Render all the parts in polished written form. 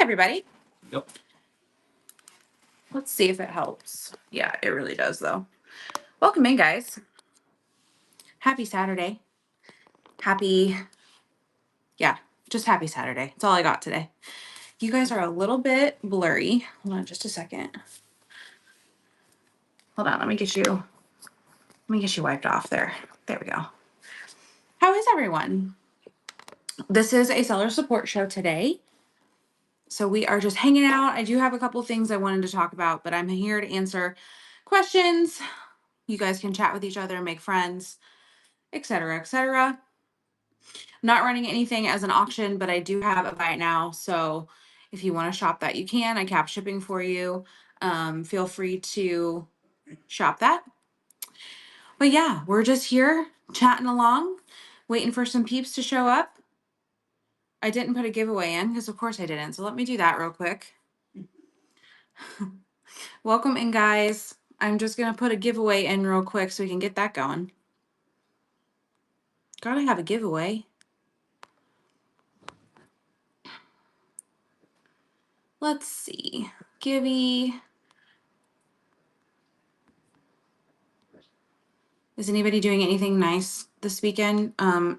everybody. Yep. Let's see if it helps. Yeah, it really does though. Welcome in, guys. Happy Saturday. Just happy Saturday. That's all I got today. You guys are a little bit blurry. Hold on just a second. Hold on, let me get you wiped off there. There we go. How is everyone? This is a seller support show today. So we are just hanging out. I do have a couple things I wanted to talk about, but I'm here to answer questions. You guys can chat with each other, make friends, etc., etc. Not running anything as an auction, but I do have a buy it now. So if you want to shop that, you can. I cap shipping for you. Feel free to shop that. But yeah, we're just here chatting along, waiting for some peeps to show up. I didn't put a giveaway in because of course I didn't. So let me do that real quick. Welcome in, guys. I'm just going to put a giveaway in real quick so we can get that going. Gotta have a giveaway. Let's see. Gibby. Is anybody doing anything nice this weekend?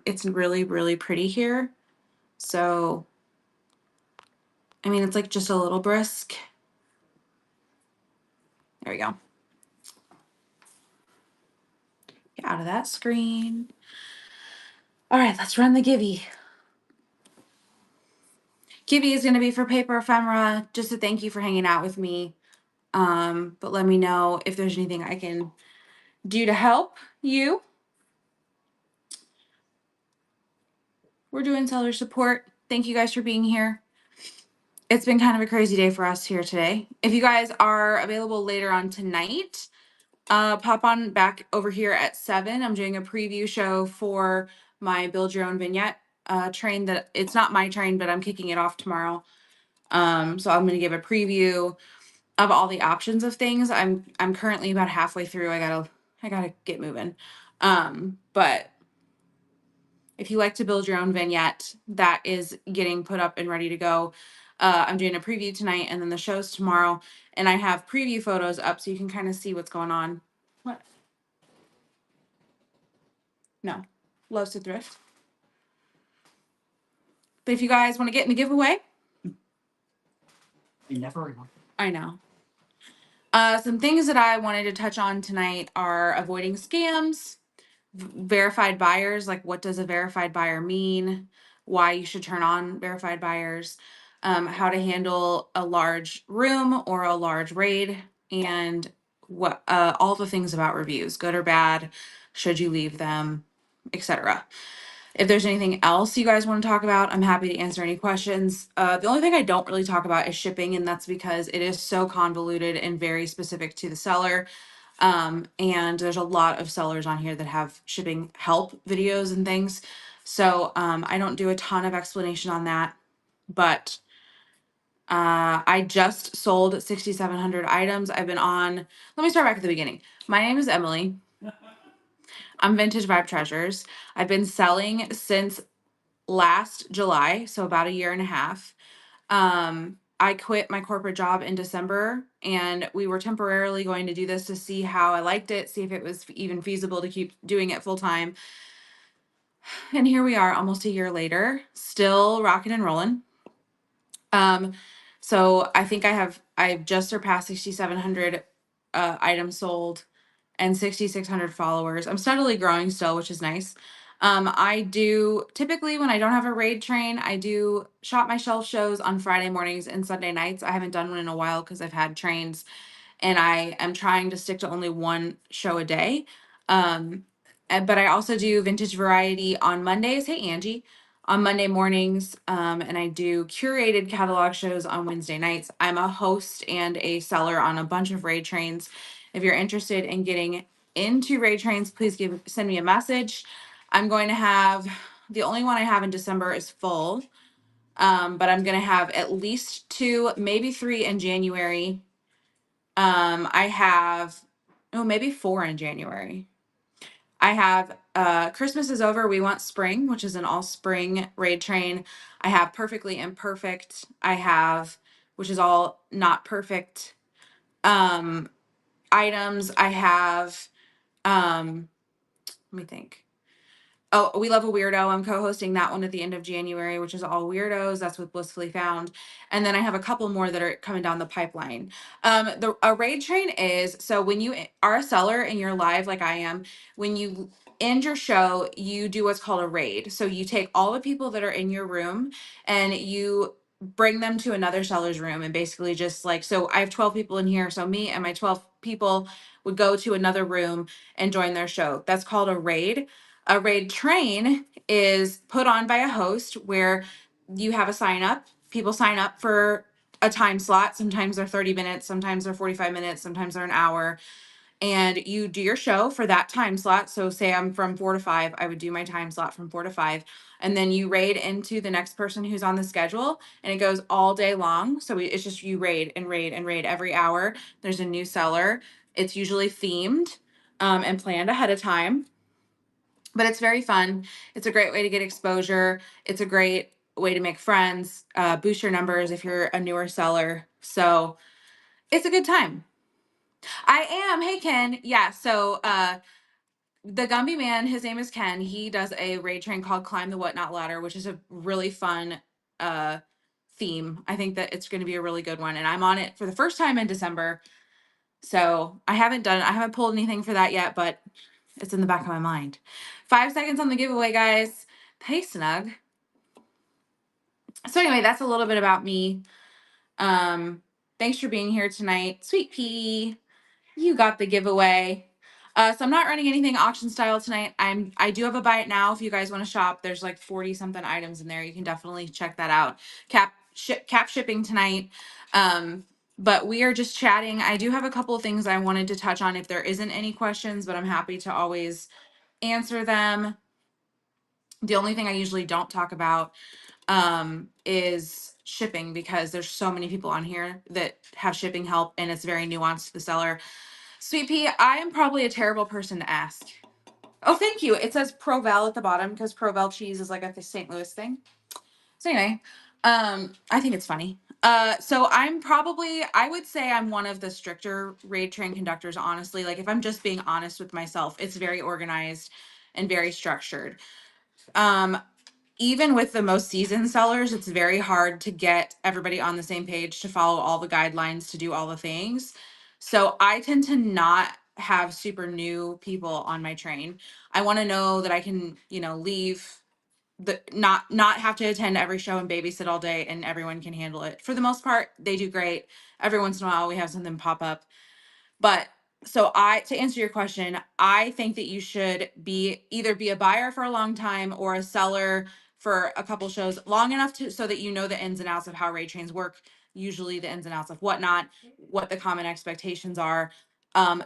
It's really, really pretty here. So, I mean, it's like just a little brisk. There we go. Get out of that screen. All right, let's run the Gibby. Gibby is going to be for Paper Ephemera, just to thank you for hanging out with me. But let me know if there's anything I can do to help you. We're doing seller support. Thank you guys for being here. It's been kind of a crazy day for us here today. If you guys are available later on tonight, pop on back over here at 7. I'm doing a preview show for my Build Your Own Vignette train. That it's not my train, but I'm kicking it off tomorrow. So I'm going to give a preview of all the options of things. I'm currently about halfway through. I gotta get moving. But if you like to build your own vignette, that is getting put up and ready to go. I'm doing a preview tonight and then the show's tomorrow. And I have preview photos up so you can kind of see what's going on. What? No. Loves to thrift. But if you guys want to get in the giveaway. You never know. I know. Some things that I wanted to touch on tonight are avoiding scams, verified buyers, like what does a verified buyer mean, why you should turn on verified buyers, how to handle a large room or a large raid, and what all the things about reviews, good or bad, should you leave them, etc. If there's anything else you guys want to talk about, I'm happy to answer any questions. The only thing I don't really talk about is shipping, and that's because it is so convoluted and very specific to the seller. And there's a lot of sellers on here that have shipping help videos and things. So I don't do a ton of explanation on that, but I just sold 6,700 items. I've been on, let me start back at the beginning. My name is Emily. I'm Vintage Vibe Treasures. I've been selling since last July, so about a year and a half. I quit my corporate job in December and we were temporarily going to do this to see how I liked it, see if it was even feasible to keep doing it full time. And here we are almost a year later, still rocking and rolling. So I think I've just surpassed 6,700 items sold and 6,600 followers. I'm steadily growing still, which is nice. I do typically when I don't have a raid train, I do shop my shelf shows on Friday mornings and Sunday nights. I haven't done one in a while because I've had trains and I am trying to stick to only one show a day. But I also do vintage variety on Mondays. Hey, Angie. On Monday mornings, and I do curated catalog shows on Wednesday nights. I'm a host and a seller on a bunch of raid trains. If you're interested in getting into raid trains, please send me a message. I'm going to have, the only one I have in December is full, but I'm going to have at least 2, maybe 3 in January. I have, maybe 4 in January. I have Christmas is over. We want spring, which is an all spring raid train. I have perfectly imperfect. I have, which is all not perfect um items. I have let me think. Oh, We Love a Weirdo. I'm co-hosting that one at the end of January, which is all weirdos. That's with Blissfully Found. And then I have a couple more that are coming down the pipeline. The a raid train is so when you are a seller and you're live like I am, when you end your show, you do what's called a raid. So you take all the people that are in your room and you bring them to another seller's room and basically just like so I have 12 people in here. So me and my 12 people would go to another room and join their show. That's called a raid. A raid train is put on by a host where you have a sign up. People sign up for a time slot. Sometimes they're 30 minutes, sometimes they're 45 minutes, sometimes they're an hour. And you do your show for that time slot. So, say I'm from 4 to 5, I would do my time slot from 4 to 5. And then you raid into the next person who's on the schedule, and it goes all day long. So, it's just you raid and raid and raid every hour. There's a new seller. It's usually themed and planned ahead of time, but it's very fun. It's a great way to get exposure. It's a great way to make friends, boost your numbers if you're a newer seller. So it's a good time. I am. Hey, Ken. Yeah. So the Gumby man, his name is Ken. He does a raid train called Climb the Whatnot Ladder, which is a really fun uh, theme. I think that it's going to be a really good one. And I'm on it for the first time in December. So I haven't pulled anything for that yet, but it's in the back of my mind. 5 seconds on the giveaway, guys. Hey, Snug. So anyway, that's a little bit about me. Thanks for being here tonight. Sweet pea, you got the giveaway. So I'm not running anything auction style tonight. I do have a buy it now if you guys want to shop. There's like 40 something items in there. You can definitely check that out. Cap shipping tonight. But we are just chatting. I do have a couple of things I wanted to touch on if there isn't any questions, but I'm happy to always answer them. The only thing I usually don't talk about is shipping because there's so many people on here that have shipping help and it's very nuanced to the seller. Sweet Pea, I am probably a terrible person to ask. Oh, thank you. It says Provel at the bottom because Provel cheese is like a St. Louis thing. So anyway, I think it's funny. So I would say I'm one of the stricter raid train conductors, honestly. Like if I'm just being honest with myself, it's very organized and very structured. Um, Even with the most seasoned sellers, it's very hard to get everybody on the same page to follow all the guidelines to do all the things. So I tend to not have super new people on my train. I want to know that I can, leave the not have to attend every show and babysit all day and everyone can handle it. For the most part, they do great. Every once in a while we have something pop up. But so to answer your question, I think that you should either be a buyer for a long time or a seller for a couple shows long enough so that you know the ins and outs of how raid trains work, usually the ins and outs of whatnot, what the common expectations are.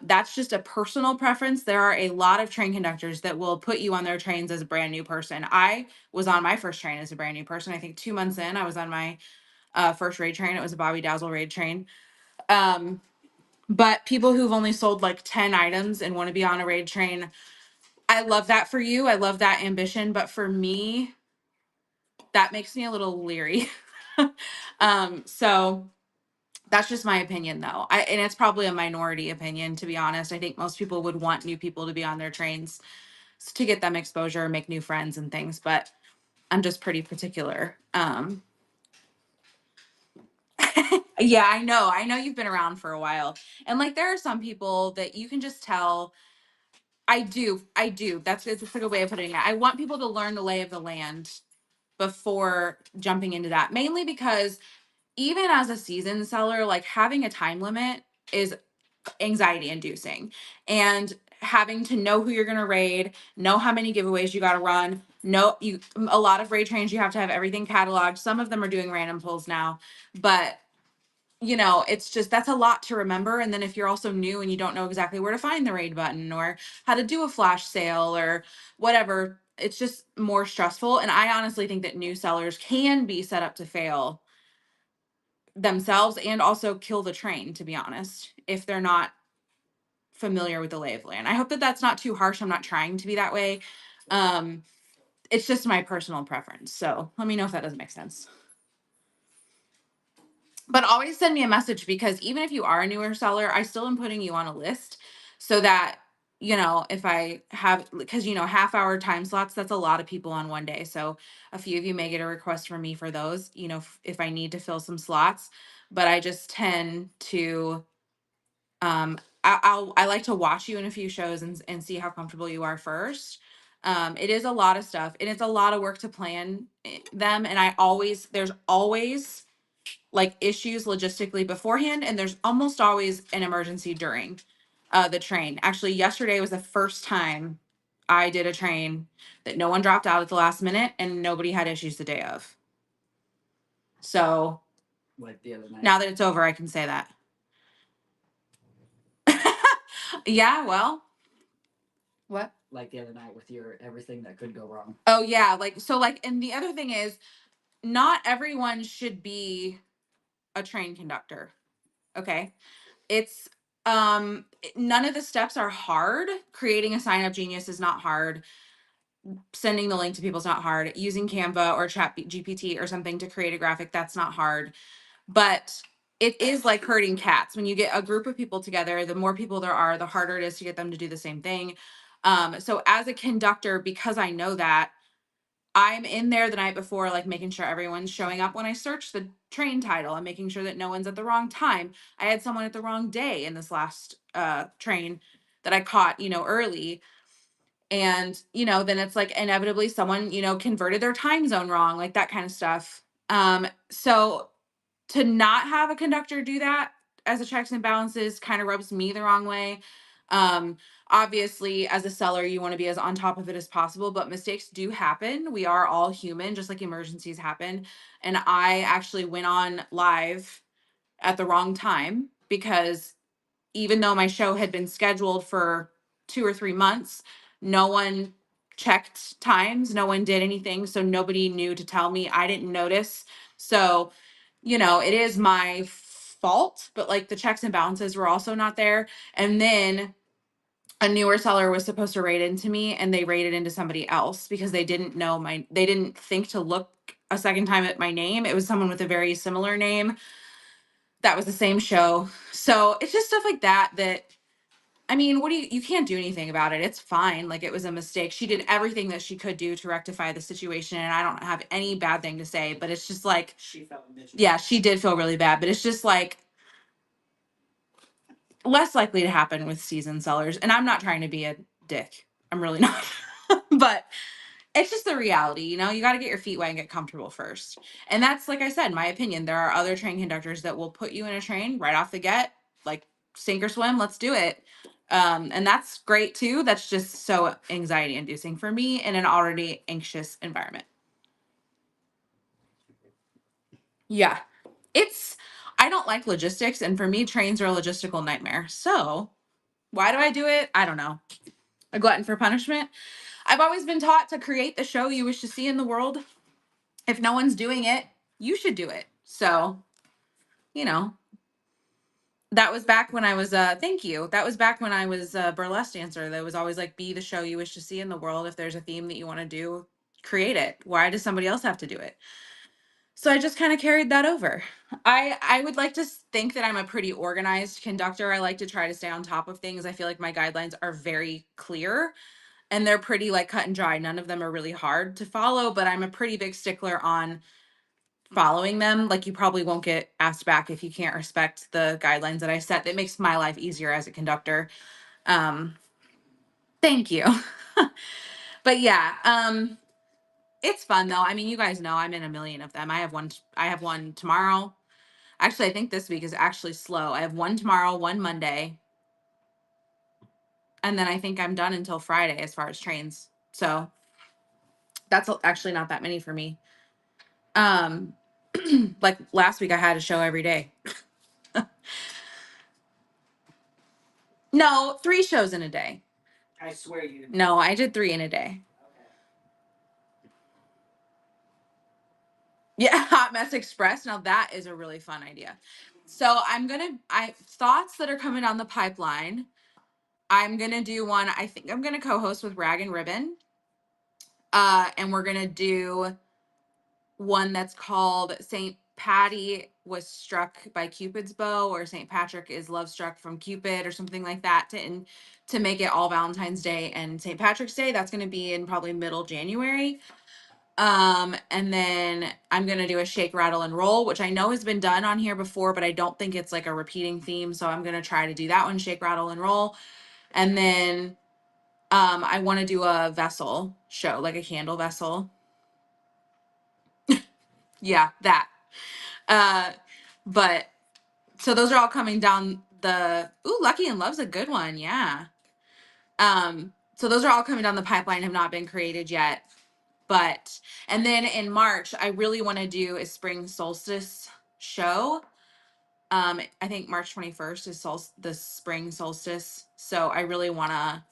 That's just a personal preference. There are a lot of train conductors that will put you on their trains as a brand new person. I was on my first train as a brand new person. I think 2 months in, I was on my first raid train. It was a Bobby Dazzle raid train. But people who've only sold like 10 items and want to be on a raid train, I love that for you. I love that ambition. But for me, that makes me a little leery. So that's just my opinion though. And it's probably a minority opinion, to be honest. I think most people would want new people to be on their trains to get them exposure, make new friends and things. But I'm just pretty particular. Yeah, I know. I know you've been around for a while. And like there are some people that you can just tell. I do. It's a good way of putting it. I want people to learn the lay of the land before jumping into that. Mainly because even as a seasoned seller, like having a time limit is anxiety inducing. And having to know who you're gonna raid, know how many giveaways you gotta run, a lot of raid trains you have to have everything cataloged. Some of them are doing random pulls now, but it's just that's a lot to remember. And then if you're also new and you don't know exactly where to find the raid button or how to do a flash sale or whatever, it's just more stressful. And I honestly think that new sellers can be set up to fail themselves and also kill the train, to be honest, if they're not familiar with the lay of the land. I hope that that's not too harsh. I'm not trying to be that way. Um, it's just my personal preference. So let me know if that doesn't make sense. But always send me a message, because even if you are a newer seller, I still am putting you on a list so that, if I have, because, half hour time slots, that's a lot of people on one day. So a few of you may get a request from me for those, if I need to fill some slots. But I just tend to, I like to watch you in a few shows and see how comfortable you are first. It is a lot of stuff, and it's a lot of work to plan them. And there's always like issues logistically beforehand, and there's almost always an emergency during the train. Actually, yesterday was the first time I did a train that no one dropped out at the last minute and nobody had issues the day of. So Like the other night. Now that it's over, I can say that. Yeah, well, what? Like the other night with your everything that could go wrong. Oh yeah, and the other thing is, not everyone should be a train conductor. Okay? It's none of the steps are hard. Creating a sign up genius is not hard. Sending the link to people is not hard. Using Canva or Chat GPT or something to create a graphic, that's not hard. But it is like herding cats. When you get a group of people together, the more people there are, the harder it is to get them to do the same thing. So as a conductor, because I know that, I'm in there the night before, like making sure everyone's showing up when I search the train title. I'm making sure that no one's at the wrong time. I had someone at the wrong day in this last train that I caught, early. And, then it's like inevitably someone, converted their time zone wrong, like that kind of stuff. So to not have a conductor do that as a checks and balances kind of rubs me the wrong way. Um, Obviously, as a seller, you want to be as on top of it as possible, but mistakes do happen. We are all human, just like emergencies happen. And I actually went on live at the wrong time, because even though my show had been scheduled for 2 or 3 months, no one checked times, no one did anything. So nobody knew to tell me. I didn't notice. So, it is my fault, but like the checks and balances were also not there. And then a newer seller was supposed to rate into me, and they rated into somebody else because they didn't think to look a second time at my name. It was someone with a very similar name that was the same show. So it's just stuff like that I mean, you can't do anything about it. It's fine. Like, it was a mistake. She did everything that she could do to rectify the situation, and I don't have any bad thing to say, but it's just like, She felt miserable. yeah, she did feel really bad, but it's just like less likely to happen with seasoned sellers. And I'm not trying to be a dick. I'm really not. But it's just the reality, you got to get your feet wet and get comfortable first. And that's, like I said, my opinion. There are other train conductors that will put you in a train right off the get, like sink or swim, let's do it. And that's great too. That's just so anxiety inducing for me in an already anxious environment. Yeah. I don't like logistics. And for me, trains are a logistical nightmare. So why do I do it? I don't know. A glutton for punishment. I've always been taught to create the show you wish to see in the world. If no one's doing it, you should do it. So, that was back when I was thank you. That was back when I was a burlesque dancer. That was always like, be the show you wish to see in the world. If there's a theme that you want to do, create it. Why does somebody else have to do it? So I just kind of carried that over. I would like to think that I'm a pretty organized conductor. I like to try to stay on top of things. I feel like my guidelines are very clear, and they're pretty like cut and dry. None of them are really hard to follow, but I'm a pretty big stickler on following them. Like, you probably won't get asked back if you can't respect the guidelines that I set. That makes my life easier as a conductor. Thank you. But yeah, it's fun though. I mean, you guys know I'm in a million of them. I have one tomorrow. Actually, I think this week is actually slow. I have one tomorrow, one Monday. And then I think I'm done until Friday as far as trains. So that's actually not that many for me. Like last week I had a show every day. No, 3 shows in a day. I swear you. No, I did 3 in a day. Okay. Yeah, Hot Mess Express. Now that is a really fun idea. So thoughts that are coming down the pipeline. I'm gonna do one. I think I'm gonna co-host with Rag and Ribbon. And we're gonna do one that's called Saint Patty was struck by Cupid's bow, or Saint Patrick is love struck from Cupid, or something like that, to make it all Valentine's Day and Saint Patrick's Day. That's gonna be in probably middle January. And then I'm gonna do a shake, rattle, and roll, which I know has been done on here before, but I don't think it's like a repeating theme. So I'm gonna try to do that one, shake, rattle, and roll. And then I want to do a vessel show, like a candle vessel. Yeah, that. Uh, but so those are all coming down the ooh, Lucky and Love's a good one, yeah. So those are all coming down the pipeline, have not been created yet. But and then in March, I really want to do a spring solstice show. I think March 21st is the spring solstice. So I really want to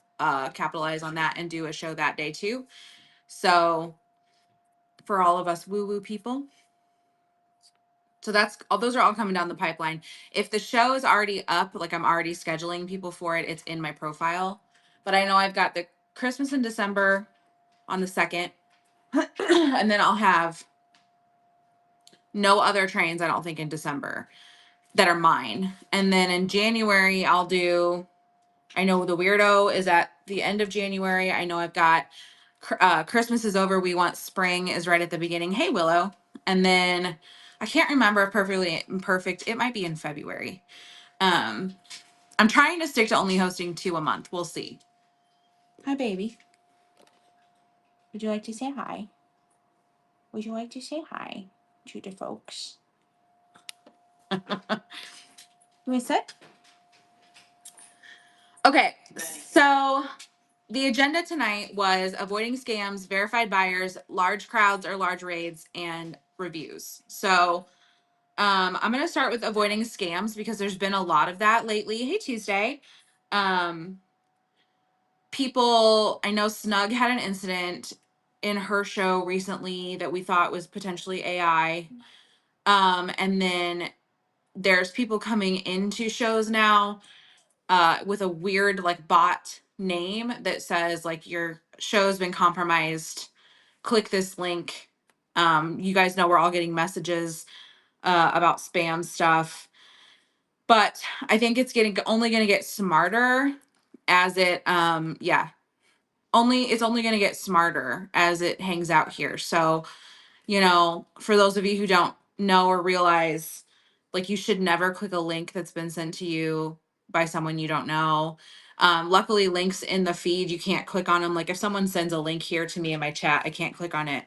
capitalize on that and do a show that day too. So for all of us woo woo people. So that's all, those are all coming down the pipeline. If the show is already up, like I'm already scheduling people for it, it's in my profile. But I know I've got the Christmas in December on the 2nd. And then I'll have no other trains, I don't think, in December that are mine. And then in January, I'll do, I know the Weirdo is at the end of January. I know I've got Christmas is over. We want spring is right at the beginning. Hey, Willow. And then I can't remember if Perfectly Imperfect. It might be in February. I'm trying to stick to only hosting 2 a month. We'll see. Hi, baby. Would you like to say hi? Would you like to say hi to the folks? You want to sit? Okay, so the agenda tonight was avoiding scams, verified buyers, large crowds or large raids, and reviews. So I'm going to start with avoiding scams because there's been a lot of that lately. Hey, Tuesday. People, I know Snug had an incident in her show recently that we thought was potentially AI. And then there's people coming into shows now with a weird like bot name that says like your show's been compromised. Click this link. You guys know we're all getting messages about spam stuff, but I think it's only going to get smarter as it it's only going to get smarter as it hangs out here. So, for those of you who don't know or realize, like, you should never click a link that's been sent to you by someone you don't know. Luckily, links in the feed, you can't click on them. Like, if someone sends a link here to me in my chat, I can't click on it,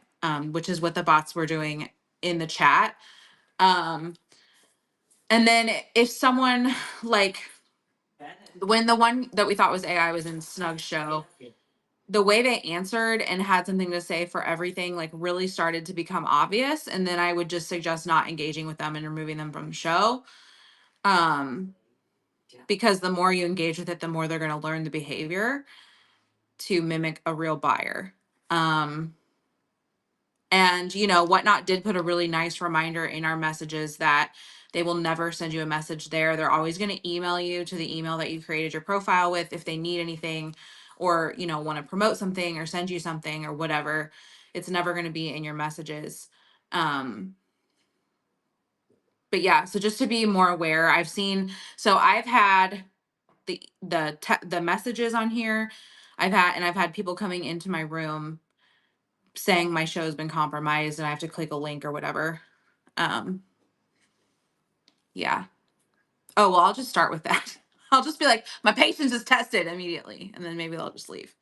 which is what the bots were doing in the chat. And then if someone, like, when the one that we thought was AI was in Snug's show, the way they answered and had something to say for everything like really started to become obvious, and then I would just suggest not engaging with them and removing them from the show, because the more you engage with it, the more they're going to learn the behavior to mimic a real buyer. And Whatnot did put a really nice reminder in our messages that they will never send you a message there. They're always going to email you to the email that you created your profile with if they need anything, or want to promote something or send you something or whatever. It's never going to be in your messages. But yeah, so just to be more aware, I've had the messages on here. I've had people coming into my room saying my show's been compromised and I have to click a link or whatever. Yeah. Oh, well, I'll just start with that. I'll just be like, my patience is tested immediately, and then maybe they'll just leave.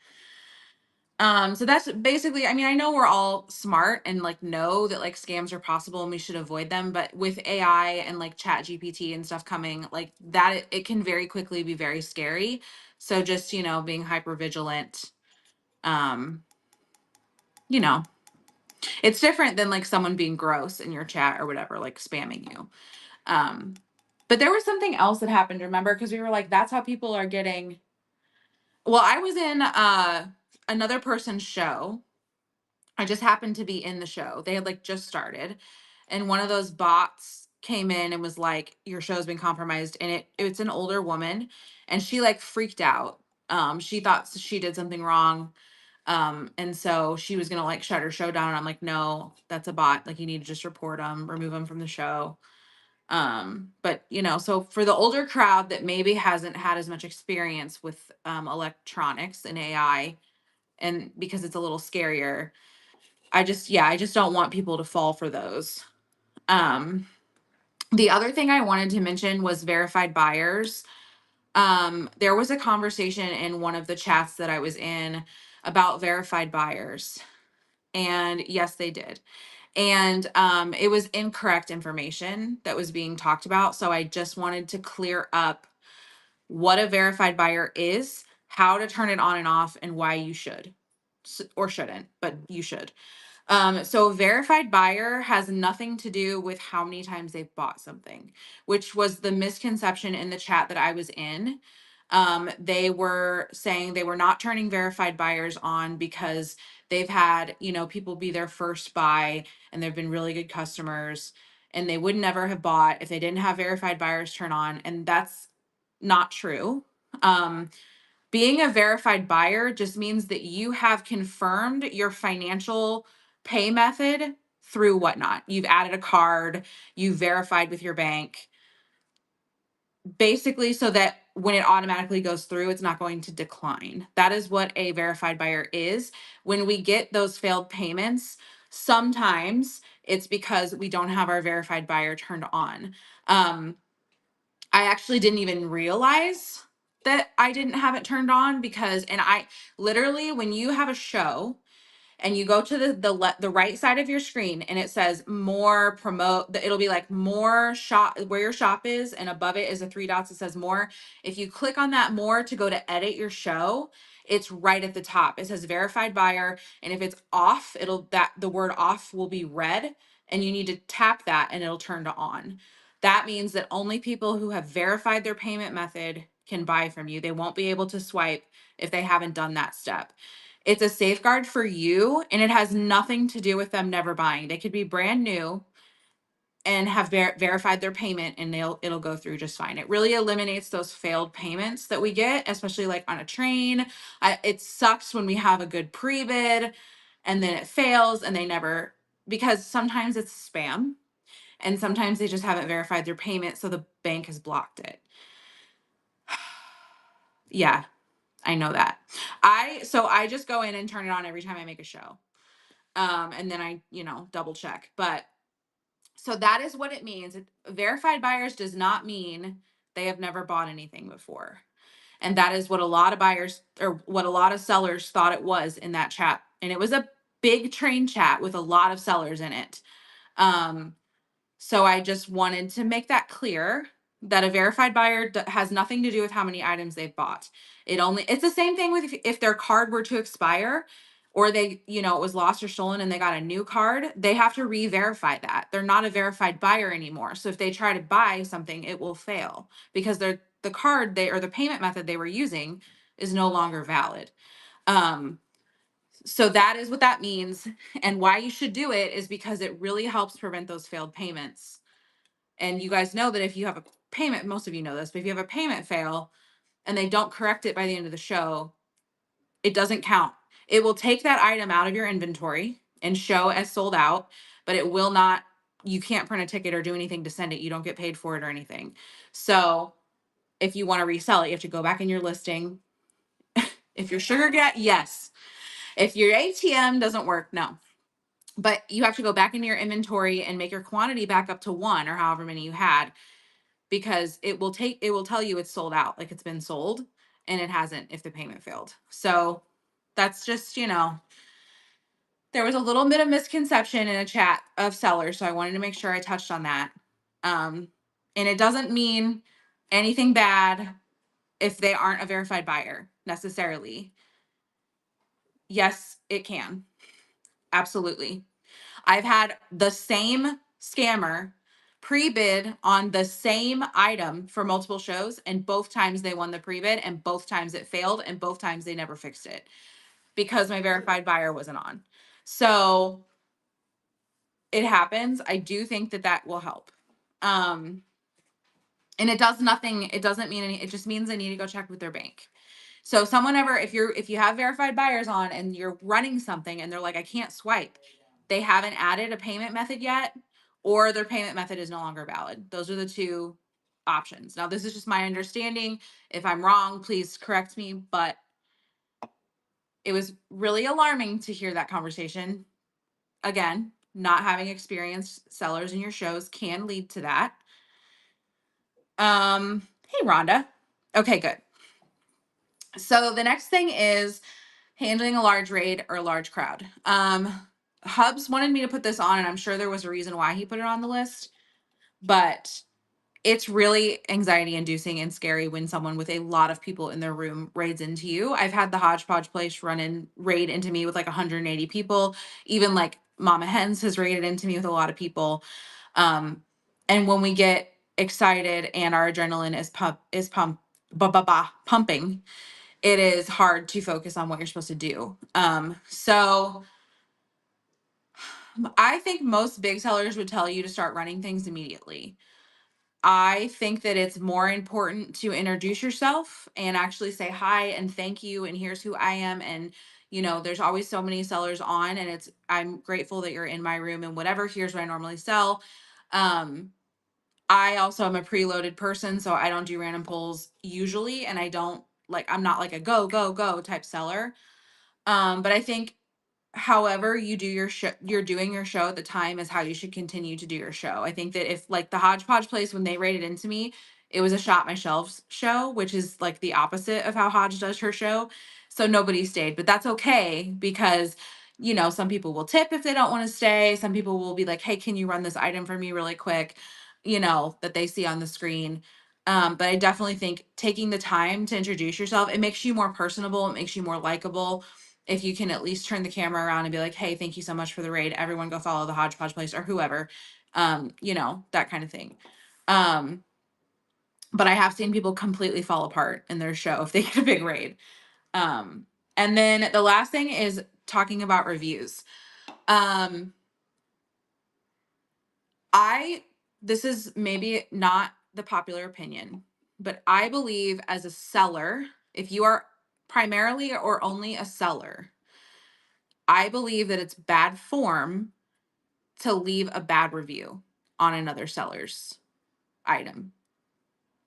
So that's basically, I mean, I know we're all smart and like know that like scams are possible and we should avoid them, but with AI and like Chat GPT and stuff coming like that, it can very quickly be very scary. So just, being hyper vigilant. Um, you know, it's different than like someone being gross in your chat or whatever, like spamming you. But there was something else that happened, remember? Because we were like, that's how people are getting. Well, I was in another person's show. I just happened to be in the show. They had like just started, and one of those bots came in and was like, "Your show's been compromised." And it's an older woman, and she like freaked out. She thought she did something wrong. And so she was gonna like shut her show down. And I'm like, no, that's a bot. Like you need to just report them, remove them from the show. But so for the older crowd that maybe hasn't had as much experience with electronics and AI, and because it's a little scarier, I just don't want people to fall for those. Um, the other thing I wanted to mention was verified buyers. There was a conversation in one of the chats that I was in about verified buyers. And yes, they did. And it was incorrect information that was being talked about. So I just wanted to clear up what a verified buyer is, how to turn it on and off, and why you should or shouldn't, but you should. So a verified buyer has nothing to do with how many times they've bought something, which was the misconception in the chat that I was in. They were saying they were not turning verified buyers on because they've had, people be their first buy and they've been really good customers and they would never have bought if they didn't have verified buyers turn on. And that's not true. Um, Being a verified buyer just means that you have confirmed your financial pay method through Whatnot. You've added a card, you verified with your bank, basically so that when it automatically goes through, it's not going to decline. That is what a verified buyer is. When we get those failed payments, sometimes it's because we don't have our verified buyer turned on. I actually didn't even realize that I didn't have it turned on because, and I literally, when you have a show and you go to the right side of your screen and it says more promote, it'll be like more shop where your shop is, and above it is a three dots that says more. If you click on that more to go to edit your show, it's right at the top. It says verified buyer, and if it's off, the word off will be red, and you need to tap that and it'll turn to on. That means that only people who have verified their payment method can buy from you. They won't be able to swipe if they haven't done that step. It's a safeguard for you, and it has nothing to do with them never buying. They could be brand new and have verified their payment, and it'll go through just fine. It really eliminates those failed payments that we get, especially like on a train. It sucks when we have a good pre-bid and then it fails and they never, because sometimes it's spam and sometimes they just haven't verified their payment, so the bank has blocked it. Yeah, I know that. I just go in and turn it on every time I make a show. And then I, double check. But so that is what it means. Verified buyers does not mean they have never bought anything before. And that is what a lot of buyers or what a lot of sellers thought it was in that chat. And it was a big train chat with a lot of sellers in it. So I just wanted to make that clear that a verified buyer has nothing to do with how many items they've bought. It's the same thing with if their card were to expire or they, it was lost or stolen and they got a new card, they have to re-verify that. They're not a verified buyer anymore. So if they try to buy something, it will fail because the card or the payment method they were using is no longer valid. So that is what that means. And why you should do it is because it really helps prevent those failed payments. And you guys know that if you have a payment, most of you know this, but if you have a payment fail and they don't correct it by the end of the show, it doesn't count. It will take that item out of your inventory and show as sold out, but it will not, you can't print a ticket or do anything to send it. You don't get paid for it or anything. So if you want to resell it, you have to go back in your listing. If your yes. If your ATM doesn't work, no. But you have to go back into your inventory and make your quantity back up to 1 or however many you had, because it will tell you it's sold out, like it's been sold, and it hasn't if the payment failed. So that's just, there was a little bit of misconception in a chat of sellers. So I wanted to make sure I touched on that. And it doesn't mean anything bad if they aren't a verified buyer necessarily. Yes, it can. Absolutely. I've had the same scammer pre-bid on the same item for multiple shows, and both times they won the pre-bid and both times it failed and both times they never fixed it because my verified buyer wasn't on. So it happens. I do think that will help. And it does nothing. It doesn't mean it just means they need to go check with their bank. So someone ever, if you have verified buyers on and you're running something and they're like, I can't swipe, they haven't added a payment method yet, or their payment method is no longer valid. Those are the two options. Now, this is just my understanding. If I'm wrong, please correct me, but it was really alarming to hear that conversation. Again, not having experienced sellers in your shows can lead to that. Hey Rhonda. Okay, good. So the next thing is handling a large raid or a large crowd. Hubs wanted me to put this on, and I'm sure there was a reason why he put it on the list, but it's really anxiety inducing and scary when someone with a lot of people in their room raids into you. I've had the Hodgepodge place raid into me with like 180 people. Even like Mama Hens has raided into me with a lot of people. And when we get excited and our adrenaline pumping, it is hard to focus on what you're supposed to do. So I think most big sellers would tell you to start running things immediately. I think that it's more important to introduce yourself and actually say hi and thank you and here's who I am. And there's always so many sellers on, and I'm grateful that you're in my room and whatever. Here's what I normally sell. I also am a preloaded person, so I don't do random pulls usually, and I'm not like a go go go type seller. But I think however you do you're doing your show at the time is how you should continue to do your show. I think that if like the Hodgepodge place, when they rated into me, it was a shot my shelves show, which is like the opposite of how Hodge does her show. So nobody stayed, but that's okay because some people will tip if they don't want to stay. Some people will be like, hey, can you run this item for me really quick? That they see on the screen. But I definitely think taking the time to introduce yourself, it makes you more personable, it makes you more likable if you can at least turn the camera around and be like, hey, thank you so much for the raid. Everyone go follow the Hodgepodge place or whoever, that kind of thing. But I have seen people completely fall apart in their show if they get a big raid. And then the last thing is talking about reviews. This is maybe not the popular opinion, but I believe as a seller, if you are primarily or only a seller, I believe that it's bad form to leave a bad review on another seller's item.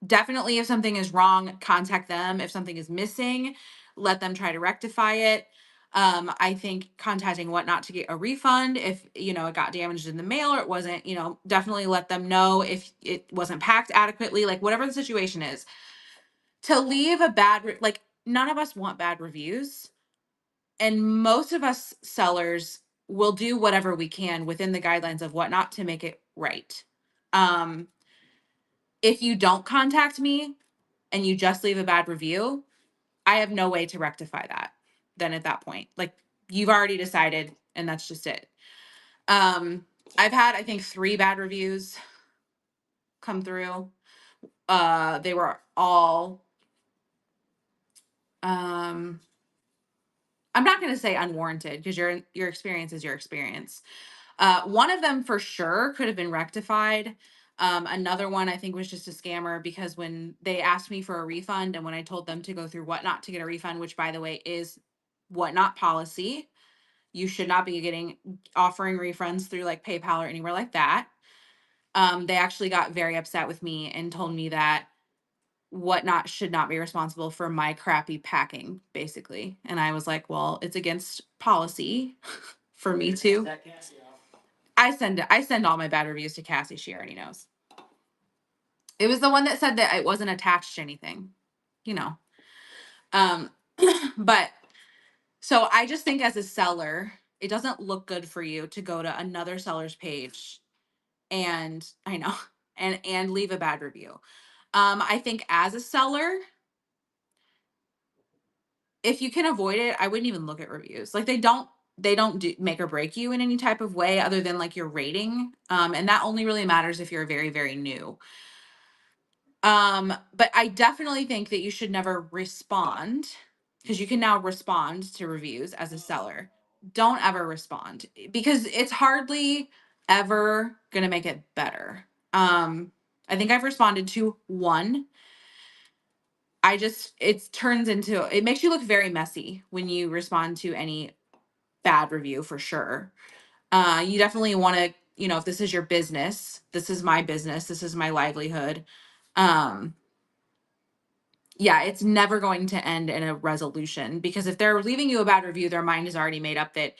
Definitely, if something is wrong, contact them. If something is missing, let them try to rectify it. I think contacting Whatnot to get a refund if it got damaged in the mail or it wasn't, definitely let them know if it wasn't packed adequately, like whatever the situation is. To leave a like none of us want bad reviews. And most of us sellers will do whatever we can within the guidelines of Whatnot to make it right. If you don't contact me and you just leave a bad review, I have no way to rectify that. Then at that point, like you've already decided, and that's just it. I've had, I think, 3 bad reviews come through. They were all, I'm not going to say unwarranted because your experience is your experience. One of them for sure could have been rectified. Another one I think was just a scammer because when they asked me for a refund and when I told them to go through Whatnot to get a refund, which by the way is Whatnot policy, you should not be offering refunds through like PayPal or anywhere like that. They actually got very upset with me and told me that Whatnot should not be responsible for my crappy packing, basically. And I was like, well, it's against policy for me to. I send all my bad reviews to Cassie. She already knows. It was the one that said that it wasn't attached to anything, you know. But so I just think as a seller, it doesn't look good for you to go to another seller's page and I know and leave a bad review. I think as a seller, if you can avoid it, I wouldn't even look at reviews. Like they don't make or break you in any type of way other than like your rating. And that only really matters if you're very, very new. But I definitely think that you should never respond because you can now respond to reviews as a seller. Don't ever respond because it's hardly ever going to make it better. I think I've responded to one it turns into, it makes you look very messy when you respond to any bad review for sure. You definitely want to, if this is your business, this is my business, this is my livelihood. Um, yeah, it's never going to end in a resolution, because if they're leaving you a bad review, their mind is already made up that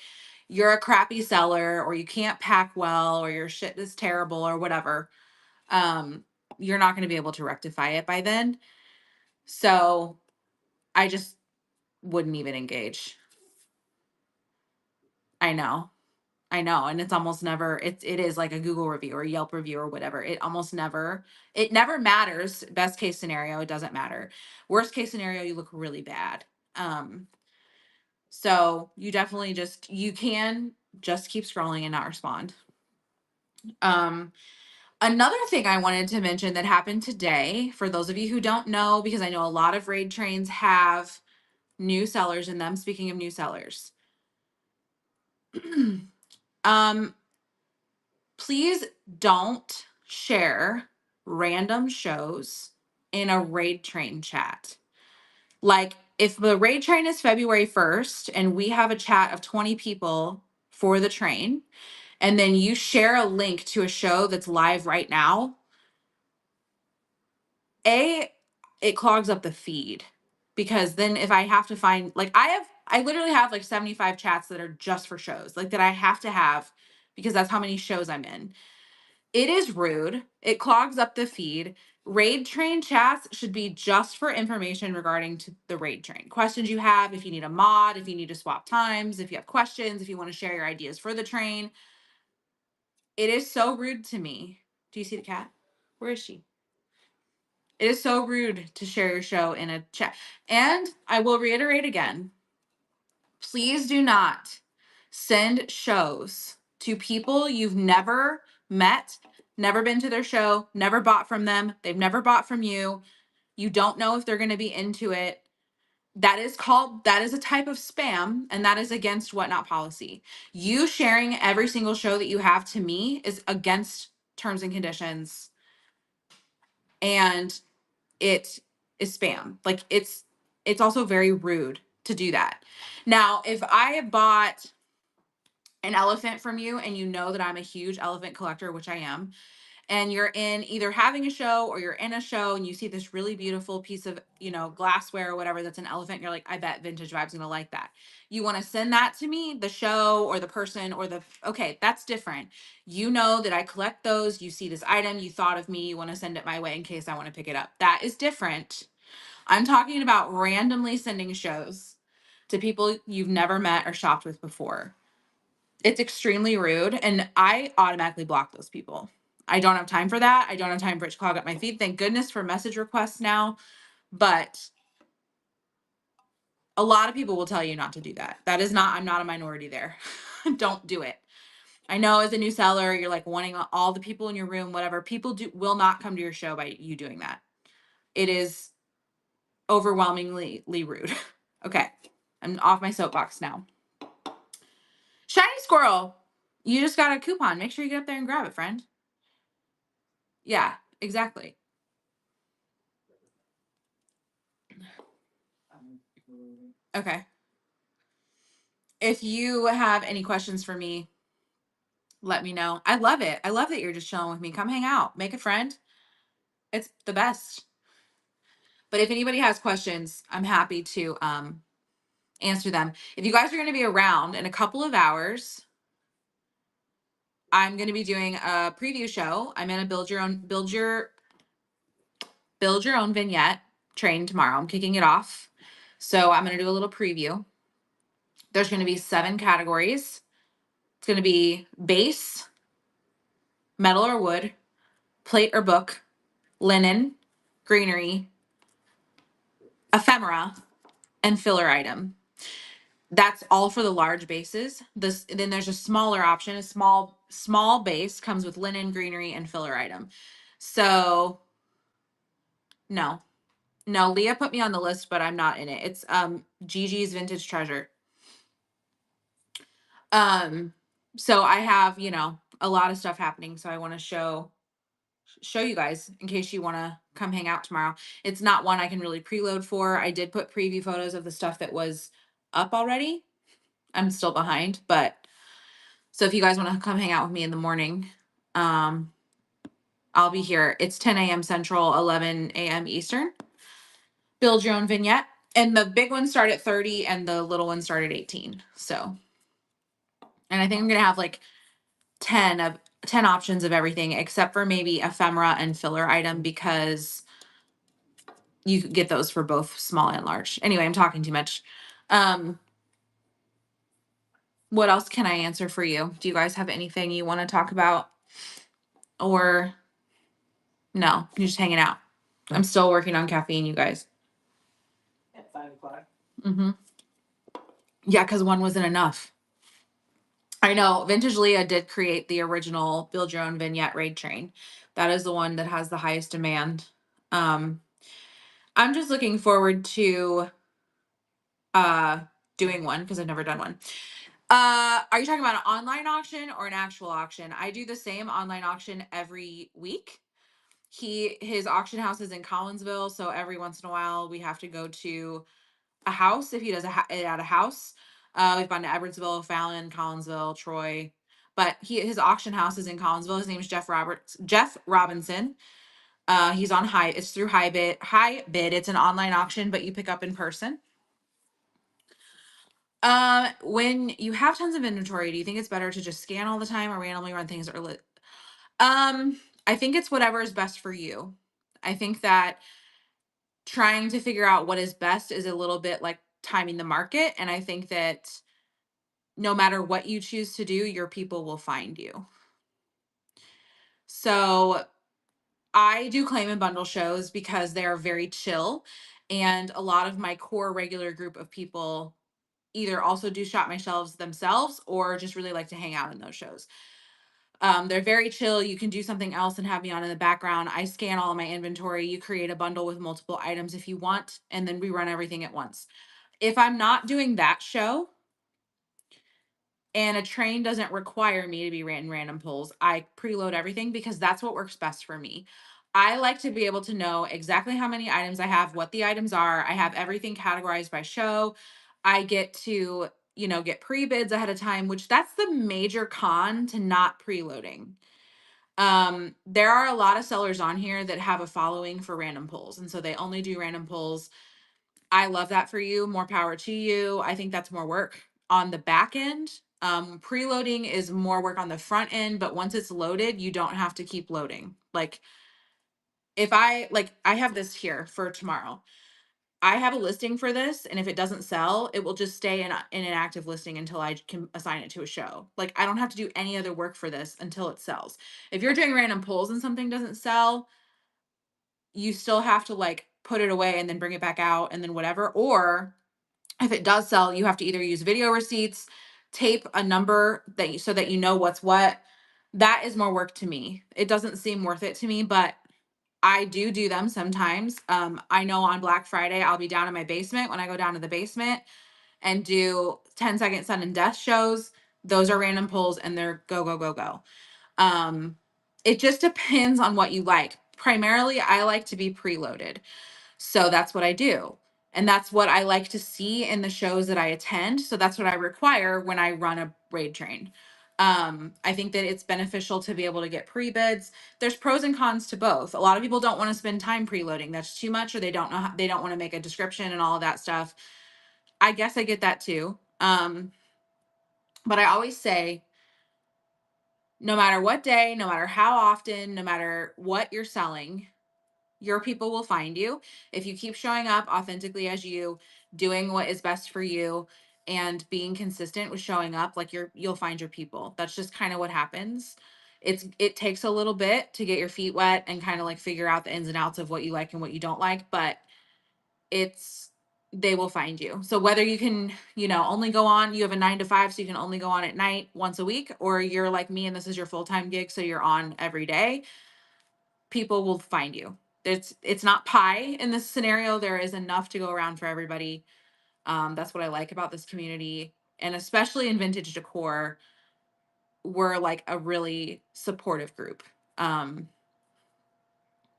you're a crappy seller, or you can't pack well, or your shit is terrible, or whatever. Um, you're not going to be able to rectify it by then. So I just wouldn't even engage. I know. I know. And it's almost never, it is like a Google review or a Yelp review or whatever. It never matters. Best case scenario, it doesn't matter. Worst case scenario, you look really bad. Um, so you can just keep scrolling and not respond. Um, Another thing I wanted to mention that happened today, for those of you who don't know, because I know a lot of raid trains have new sellers in them. Speaking of new sellers, um, please don't share random shows in a raid train chat. Like, if the raid train is February 1st and we have a chat of 20 people for the train, and then you share a link to a show that's live right now, it clogs up the feed, because then if I have to find, like, I literally have like 75 chats that are just for shows, like, that I have to have because that's how many shows I'm in. It is rude. It clogs up the feed. Raid train chats should be just for information regarding to the raid train. Questions you have, if you need a mod, if you need to swap times, if you have questions, if you want to share your ideas for the train. It is so rude to me. Do you see the cat? Where is she? It is so rude to share your show in a chat. And I will reiterate again, please do not send shows to people you've never met, never been to their show, never bought from them. They've never bought from you. You don't know if they're going to be into it. That is a type of spam, and that is against Whatnot policy. You sharing every single show that you have to me is against terms and conditions, and it is spam. Like, it's also very rude to do that. Now, if I have bought an elephant from you and you know that I'm a huge elephant collector, which I am, and you're in either having a show or you're in a show and you see this really beautiful piece of, glassware or whatever that's an elephant, you're like, I bet Vintage Vibe's gonna like that. You want to send that to me, the show or the person or okay, that's different. You know that I collect those, you see this item, you thought of me, you want to send it my way in case I want to pick it up. That is different. I'm talking about randomly sending shows to people you've never met or shopped with before. It's extremely rude, and I automatically block those people. I don't have time for that. I don't have time for it to clog up my feed. Thank goodness for message requests now, but a lot of people will tell you not to do that. I'm not a minority there. Don't do it. I know as a new seller, you're like wanting all the people in your room, whatever. People will not come to your show by you doing that. It is overwhelmingly rude. Okay, I'm off my soapbox now. Shiny squirrel, you just got a coupon. Make sure you get up there and grab it, friend. Yeah, exactly. Okay. If you have any questions for me, let me know. I love it. I love that you're just chilling with me. Come hang out, make a friend. It's the best. But if anybody has questions, I'm happy to answer them. If you guys are going to be around in a couple of hours, I'm going to be doing a preview show. I'm in a build your own vignette train tomorrow. I'm kicking it off. So I'm going to do a little preview. There's going to be 7 categories. It's going to be base, metal or wood, plate or book, linen, greenery, ephemera, and filler item. That's all for the large bases. Then there's a smaller option. A small base comes with linen, greenery, and filler item. So no, Leah put me on the list, but I'm not in it. It's Gigi's Vintage Treasure. So I have, a lot of stuff happening. So I want to show you guys in case you want to come hang out tomorrow. It's not one I can really preload for. I did put preview photos of the stuff that was up already. I'm still behind, but so if you guys want to come hang out with me in the morning, um, I'll be here. It's 10 a.m. Central, 11 a.m. Eastern. Build your own vignette. And the big ones start at 30 and the little ones start at 18. So, and I think I'm going to have like 10 options of everything except for maybe ephemera and filler item because you could get those for both small and large. Anyway, I'm talking too much. Um, what else can I answer for you? Do you guys have anything you want to talk about? Or no, you're just hanging out. I'm still working on caffeine, you guys. At 5 o'clock. Mm-hmm. Yeah, because one wasn't enough. I know Vintage Leah did create the original Build Your Own Vignette Raid Train. That is the one that has the highest demand. I'm just looking forward to doing one because I've never done one. Are you talking about an online auction or an actual auction? I do the same online auction every week. His auction house is in Collinsville, so every once in a while we have to go to a house if he does it at a house. We've gone to Edwardsville, Fallon, Collinsville, Troy, but his auction house is in Collinsville. His name is Jeff Robinson. He's on it's through High Bid. It's an online auction, but you pick up in person. When you have tons of inventory, do you think it's better to just scan all the time or randomly run things or I think it's whatever is best for you. I think that trying to figure out what is best is a little bit like timing the market. And I think that no matter what you choose to do, your people will find you. So I do claim and bundle shows because they're very chill. And a lot of my core regular group of people either also do shop my shelves themselves or just really like to hang out in those shows. They're very chill. You can do something else and have me on in the background. I scan all of my inventory. You create a bundle with multiple items if you want, and then we run everything at once. If I'm not doing that show and a train doesn't require me to be ran random pulls, I preload everything because that's what works best for me. I like to be able to know exactly how many items I have, what the items are. I have everything categorized by show. I get to, get pre-bids ahead of time, which that's the major con to not preloading. There are a lot of sellers on here that have a following for random pulls, and so they only do random pulls. I love that for you. More power to you. I think that's more work on the back end. Preloading is more work on the front end, but once it's loaded, you don't have to keep loading. Like if I have this here for tomorrow. I have a listing for this, and if it doesn't sell, it will just stay in an active listing until I can assign it to a show. Like I don't have to do any other work for this until it sells. If you're doing random pulls and something doesn't sell, you still have to like put it away and then bring it back out and then whatever. Or if it does sell, you have to either use video receipts, tape a number so that you know what's what. That is more work to me. It doesn't seem worth it to me, but I do them sometimes. I know on Black Friday, I'll be down in my basement. When I go down to the basement and do 10-second sudden death shows, those are random pulls and they're go, go, go, go. It just depends on what you like. Primarily, I like to be preloaded. So that's what I do. And that's what I like to see in the shows that I attend. So that's what I require when I run a raid train. I think that it's beneficial to be able to get pre-bids. There's pros and cons to both. A lot of people don't want to spend time preloading. That's too much, or they don't know they don't want to make a description and all of that stuff. I guess I get that too. But I always say, no matter what day, no matter how often, no matter what you're selling, your people will find you if you keep showing up authentically as you, doing what is best for you, and being consistent with showing up. Like you'll find your people. That's just kind of what happens. It takes a little bit to get your feet wet and kind of like figure out the ins and outs of what you like and what you don't like, but they will find you. So whether you can, only go on, you have a 9 to 5, so you can only go on at night once a week, or you're like me and this is your full-time gig, so you're on every day, people will find you. It's not pie in this scenario. There is enough to go around for everybody. That's what I like about this community, and especially in vintage decor, we're like a really supportive group.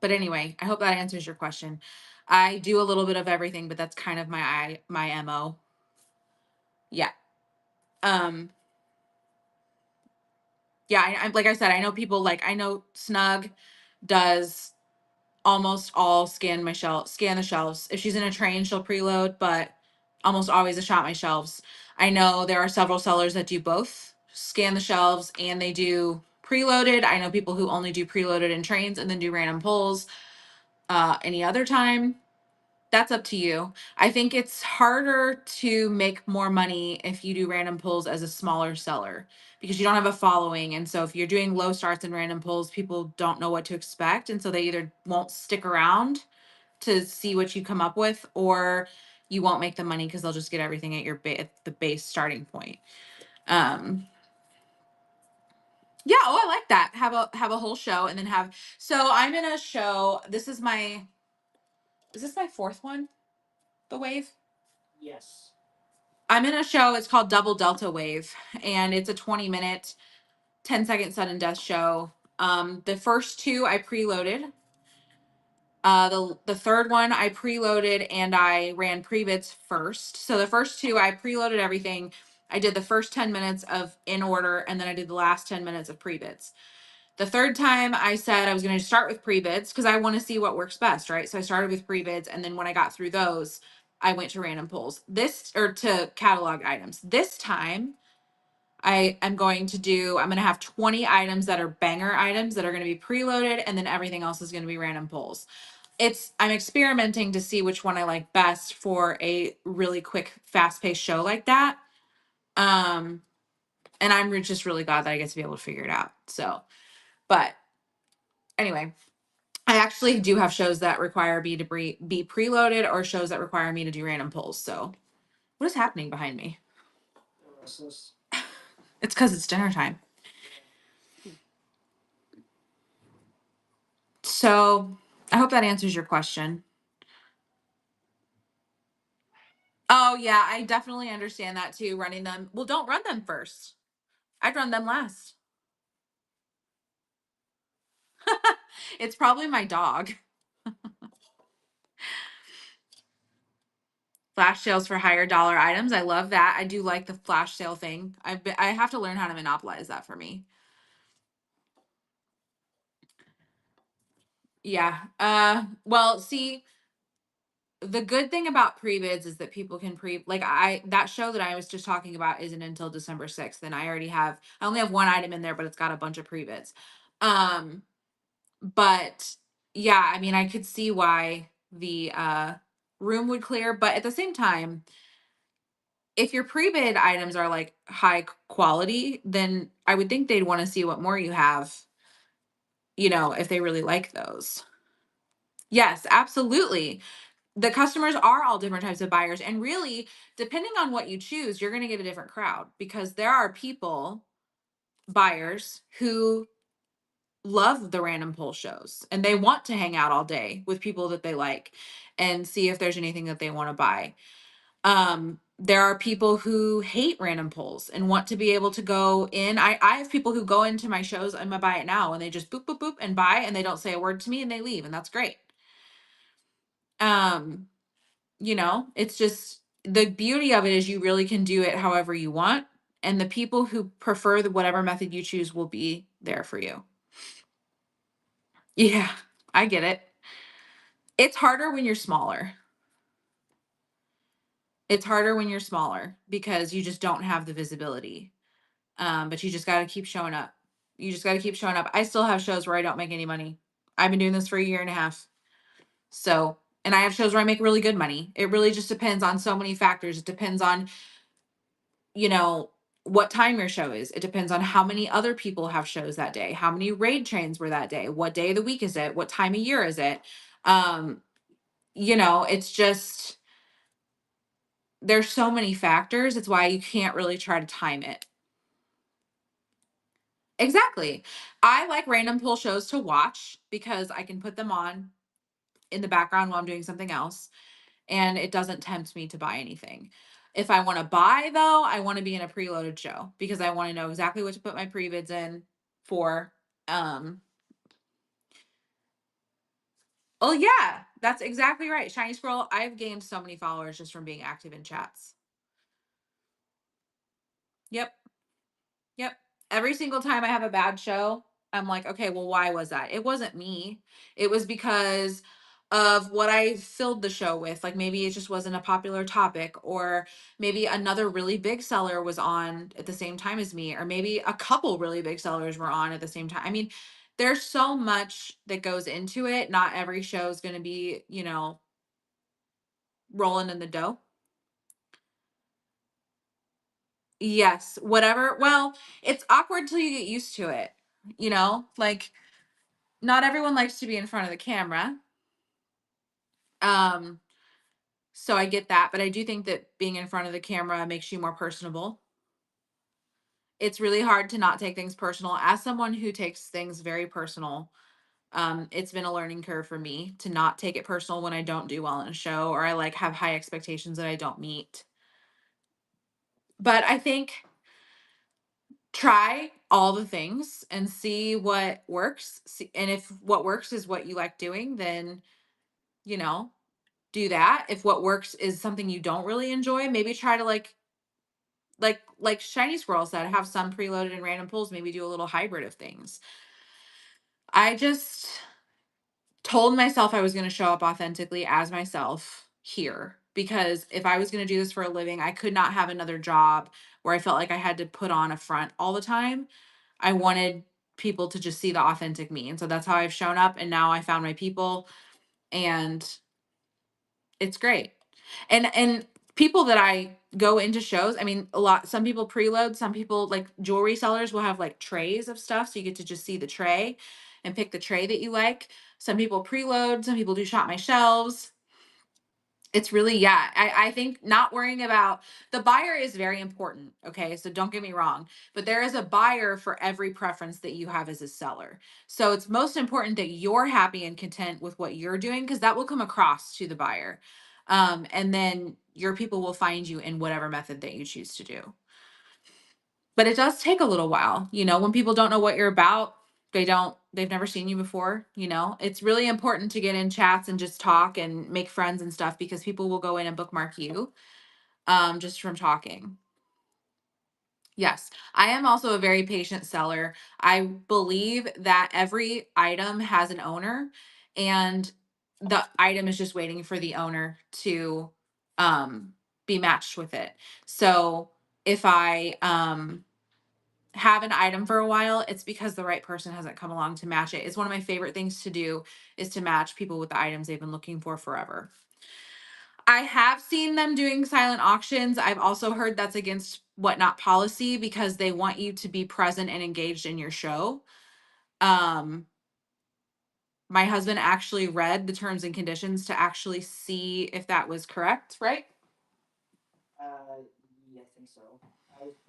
But anyway, I hope that answers your question. I do a little bit of everything, but that's kind of my MO. Yeah. Um yeah, I like I said, I know people like I know Snug does almost all scan the shelves. If she's in a train, she'll preload, but almost always a shot my shelves. I know there are several sellers that do both, scan the shelves and they do preloaded. I know people who only do preloaded in trains and then do random pulls any other time. That's up to you. I think it's harder to make more money if you do random pulls as a smaller seller because you don't have a following. And so if you're doing low starts and random pulls, people don't know what to expect. And so they either won't stick around to see what you come up with, or you won't make the money because they'll just get everything at at the base starting point. Um, yeah, oh, I like that. Have a whole show and then have so I'm in a show. Is this my fourth one? The wave? Yes. I'm in a show. It's called Double Delta Wave, and it's a 20-minute, 10-second sudden death show. The first two I preloaded. The third one I preloaded and I ran pre-bids first. So the first two I preloaded everything. I did the first 10 minutes of in order, and then I did the last 10 minutes of pre-bids. The third time I said I was going to start with pre-bids because I want to see what works best, right? So I started with pre-bids, and then when I got through those, I went to random pulls. To catalog items. This time I'm going to have 20 items that are banger items that are going to be preloaded, and then everything else is going to be random pulls. I'm experimenting to see which one I like best for a really quick, fast-paced show like that. And I'm just really glad that I get to be able to figure it out. So, but anyway, I actually do have shows that require me to be preloaded or shows that require me to do random pulls. So, what is happening behind me? They're restless. It's because it's dinner time. So, I hope that answers your question. Oh, yeah, I definitely understand that too. Running them. Well, don't run them first. I'd run them last. It's probably my dog. Flash sales for higher dollar items. I love that. I do like the flash sale thing. I have to learn how to monopolize that for me. Yeah. Well, see, the good thing about pre-bids is that people can that show that I was just talking about isn't until December 6th, and I only have one item in there, but it's got a bunch of pre-bids. Um, but yeah, I mean, I could see why the room would clear, but at the same time, if your pre-bid items are like high quality, then I would think they'd want to see what more you have, if they really like those. Yes, absolutely. The customers are all different types of buyers. And really, depending on what you choose, you're going to get a different crowd because there are buyers, who love the random pull shows and they want to hang out all day with people that they like and see if there's anything that they want to buy. There are people who hate random pulls and want to be able to go in. I have people who go into my shows, I'm gonna buy it now, and they just boop boop boop and buy, and they don't say a word to me and they leave, and that's great. um it's just the beauty of it is you really can do it however you want, and the people who prefer whatever method you choose will be there for you. Yeah, I get it. It's harder when you're smaller. It's harder when you're smaller because you just don't have the visibility. But you just got to keep showing up. You just got to keep showing up. I still have shows where I don't make any money. I've been doing this for a year and a half. So, and I have shows where I make really good money. It really just depends on so many factors. It depends on, you know, what time your show is. It depends on how many other people have shows that day, how many raid trains were that day, what day of the week is it, what time of year is it. Um, it's just there's so many factors. It's why you can't really try to time it. Exactly. I like random pull shows to watch because I can put them on in the background while I'm doing something else, and it doesn't tempt me to buy anything. If I want to buy, though, I want to be in a preloaded show because I want to know exactly what to put my pre-bids in for. Um Oh yeah, that's exactly right. Shiny Squirrel, I've gained so many followers just from being active in chats. Yep. Yep. Every single time I have a bad show, I'm like, okay, well, why was that? It wasn't me. It was because of what I filled the show with. Like maybe it just wasn't a popular topic, or maybe another really big seller was on at the same time as me, or maybe a couple really big sellers were on at the same time. I mean, there's so much that goes into it. Not every show is going to be, rolling in the dough. Yes, whatever. Well, it's awkward till you get used to it. Like not everyone likes to be in front of the camera. Um, so I get that, but I do think that being in front of the camera makes you more personable. It's really hard to not take things personal. As someone who takes things very personal, it's been a learning curve for me to not take it personal when I don't do well in a show, or I like have high expectations that I don't meet. But I think try all the things and see what works. And if what works is what you like doing, then, you know, do that. If what works is something you don't really enjoy, maybe try to like Shiny Squirrel said, have some preloaded and random pulls, maybe do a little hybrid of things. I just told myself I was going to show up authentically as myself here, because if I was going to do this for a living, I could not have another job where I felt like I had to put on a front all the time. I wanted people to just see the authentic me. And so that's how I've shown up. And now I found my people, and it's great. And people that I go into shows, I mean, some people preload, some people like jewelry sellers will have like trays of stuff. So you get to just see the tray and pick the tray that you like. Some people preload, some people do shop my shelves. It's really, yeah, I think not worrying about the buyer is very important. Okay. So don't get me wrong, but there is a buyer for every preference that you have as a seller. So it's most important that you're happy and content with what you're doing, because that will come across to the buyer. And then your people will find you in whatever method that you choose to do. But it does take a little while, when people don't know what you're about, they've never seen you before, it's really important to get in chats and just talk and make friends and stuff, because people will go in and bookmark you just from talking. Yes, I am also a very patient seller. I believe that every item has an owner, and the item is just waiting for the owner to um be matched with it. So if I have an item for a while, it's because the right person hasn't come along to match it. It's one of my favorite things to do, is to match people with the items they've been looking for forever. I have seen them doing silent auctions. I've also heard that's against Whatnot policy, because they want you to be present and engaged in your show. Um, my husband actually read the terms and conditions to actually see if that was correct, right? Yeah, I think so.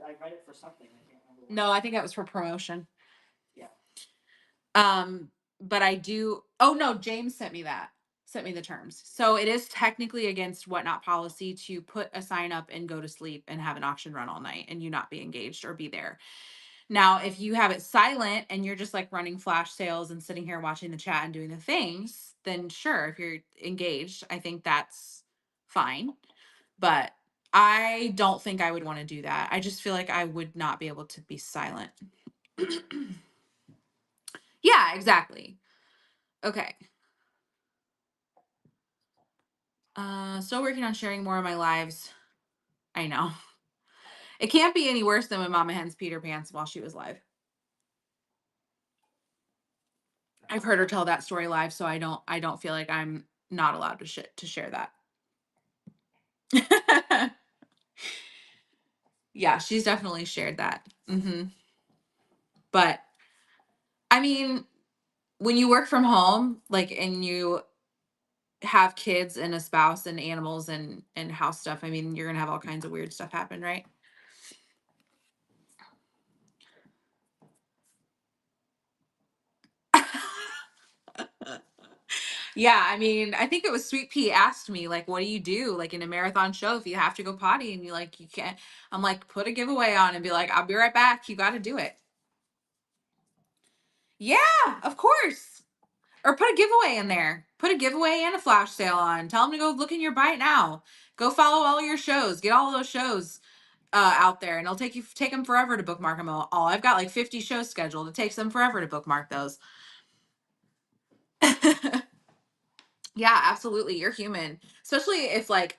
I read it for something. I can't remember. No, I think that was for promotion. Yeah. But I do. Oh no, James sent me the terms. So it is technically against Whatnot policy to put a sign up and go to sleep and have an auction run all night and you not be engaged or be there. Now, if you have it silent and you're just like running flash sales and sitting here watching the chat and doing the things, then sure, if you're engaged, I think that's fine. But I don't think I would want to do that. I just feel like I would not be able to be silent. Yeah, exactly. Okay. Still working on sharing more of my lives. I know. It can't be any worse than when Mama Hen's Peter Pants while she was live. I've heard her tell that story live, so I don't feel like I'm not allowed to share that. Yeah, she's definitely shared that. But I mean, when you work from home, like, and you have kids and a spouse and animals and house stuff, I mean, you're gonna have all kinds of weird stuff happen, right? Yeah, I mean, I think it was Sweet Pea asked me, like, what do you do, like, in a marathon show if you have to go potty and you can't? I'm like, put a giveaway on and be like, I'll be right back. You got to do it. Yeah, of course. Or put a giveaway in there. Put a giveaway and a flash sale on. Tell them to go look in your bite now. Go follow all your shows. Get all those shows out there, and it'll take them forever to bookmark them all. I've got like 50 shows scheduled. It takes them forever to bookmark those. Yeah, absolutely. You're human, especially if like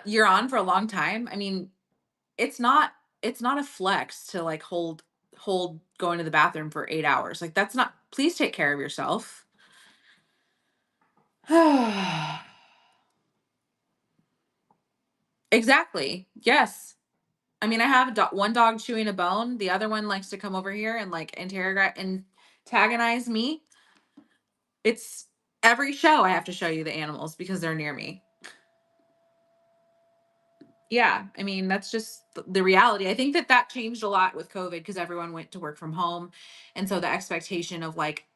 you're on for a long time. I mean, it's not a flex to like hold going to the bathroom for 8 hours. Like that's not. Please take care of yourself. Exactly. Yes. I mean, I have one dog chewing a bone. The other one likes to come over here and like antagonize me. It's every show I have to show you the animals because they're near me. Yeah, I mean, that's just the reality. I think that changed a lot with COVID because everyone went to work from home. And so the expectation of like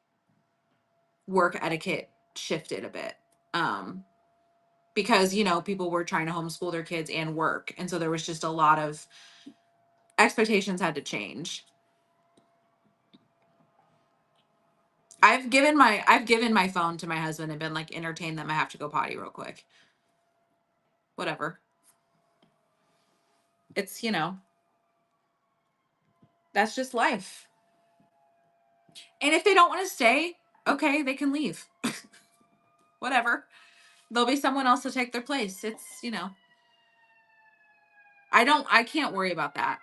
work etiquette shifted a bit. Because, people were trying to homeschool their kids and work. And so there was just a lot of expectations had to change. I've given my phone to my husband and been like, entertain them. I have to go potty real quick. Whatever. It's, that's just life. And if they don't want to stay, okay, they can leave. Whatever. There'll be someone else to take their place. It's, I can't worry about that.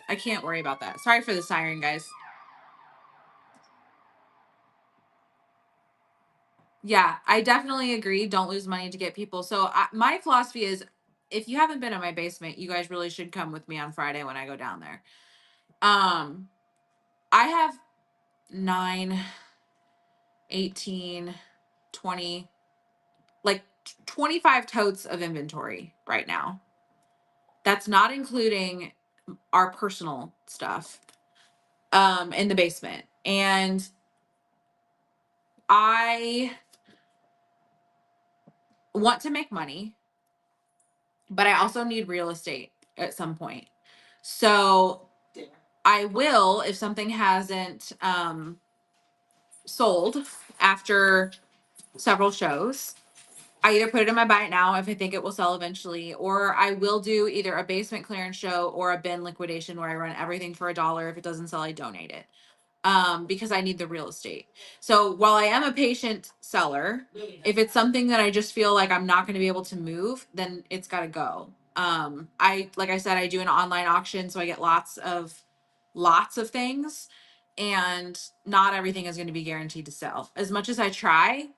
I can't worry about that. Sorry for the siren, guys. Yeah, I definitely agree. Don't lose money to get people. So my philosophy is, if you haven't been in my basement, you guys really should come with me on Friday when I go down there. I have 9, 18, 20, like 25 totes of inventory right now. That's not including our personal stuff in the basement. And I want to make money, but I also need real estate at some point. So I will, if something hasn't sold after several shows, I either put it in my buy it now if I think it will sell eventually, or I will do either a basement clearance show or a bin liquidation where I run everything for $1. If it doesn't sell, I donate it. Because I need the real estate. So while I am a patient seller, if it's something that I just feel like I'm not going to be able to move, then it's got to go. Like I said, I do an online auction, so I get lots of things, and not everything is going to be guaranteed to sell. As much as I try,